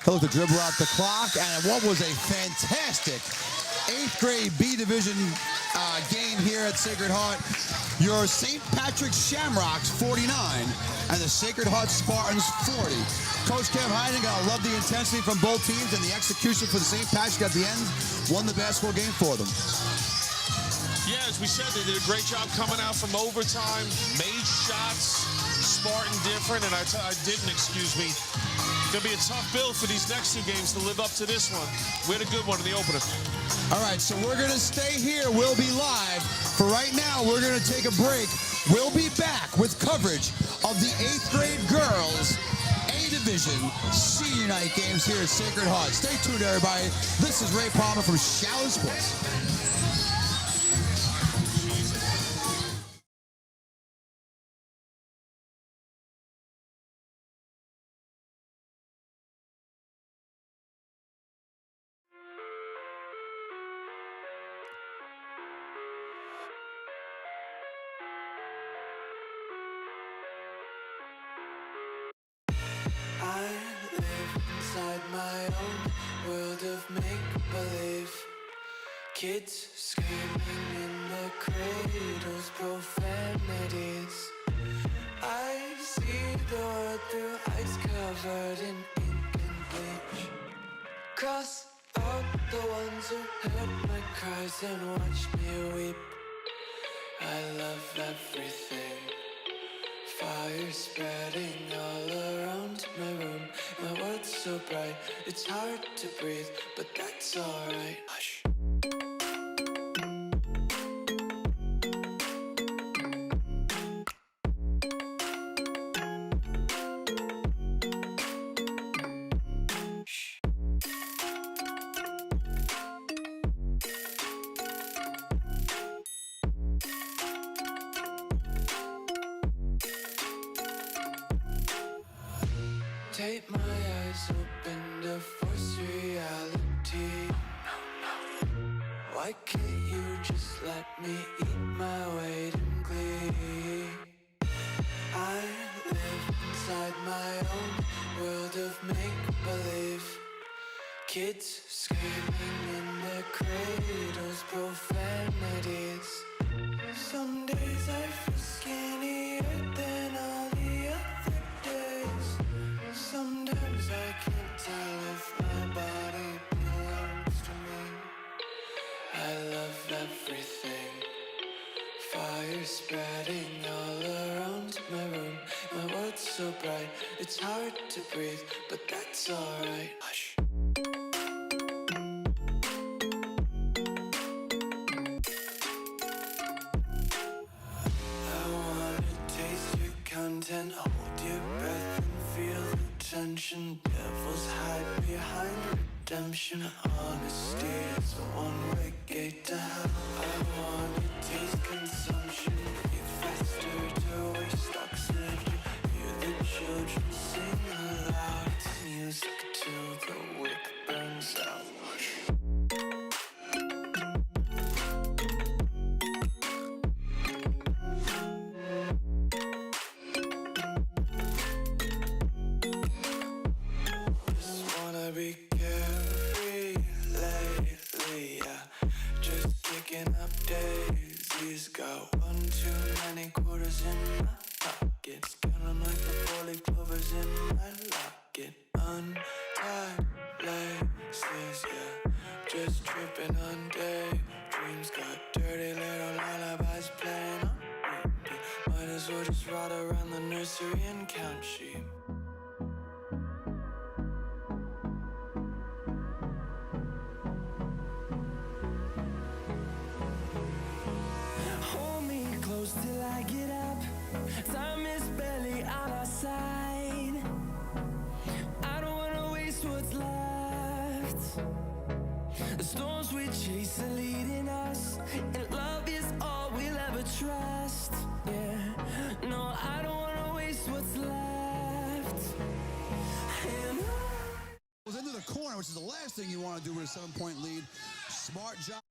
He'll look to dribble out the clock, and what was a fantastic 8th grade B Division game here at Sacred Heart. Your St. Patrick's Shamrocks 49 and the Sacred Heart Spartans 40. Coach Kev Heiden, gotta love the intensity from both teams, and the execution for the St. Patrick at the end won the basketball game for them. Yeah, as we said, they did a great job coming out from overtime, made shots, Spartan different, and I didn't, excuse me. It's going to be a tough bill for these next 2 games to live up to this one. We had a good one in the opener. All right, so we're going to stay here. We'll be live. For right now, we're going to take a break. We'll be back with coverage of the 8th grade girls A Division Senior Night games here at Sacred Heart. Stay tuned, everybody. This is Ray Palmer from Shaolin Sports. My own world of make-believe. Kids screaming in the cradles, profanities. I see the world through ice covered in ink and bleach. Cross out the ones who heard my cries and watched me weep. I love everything. Fire spreading all around my room. My world's so bright, it's hard to breathe, but that's alright. Hush. Take my eyes open to force reality. Why can't you just let me eat my weight in glee? I live inside my own world of make-believe. Kids screaming in their cradles, profanities. Some days I feel skinnier than all the other days. Sometimes I can't tell if my body belongs to me. I love everything. Fire spreading all around my room. My world's so bright, it's hard to breathe, but that's alright. Hush. I wanna taste your content, hold your breath and feel the tension. Devils hide behind redemption. Honesty is a one-way gate to hell. I wanna taste consumption, breathe faster to waste oxygen. Hear the children sing aloud. It's music till the wick burns out. Just wanna be carefree lately, yeah. Just kicking up daisies. Got one too many quarters in my pockets. Count 'em like the four-leaf clovers in my locket. Untied laces, yeah. Just tripping on daydreams. Got dirty little lullabies playing on repeat. Might as well just ride around the nursery and count sheep. Hold me close till I get up. Time is barely on our side. I don't wanna waste what's left. The storms we chase are leading us, and love is all we'll ever trust. Yeah, no, I don't wanna waste what's left. And Goes into the corner, which is the last thing you want to do with a 7-point lead. Smart job.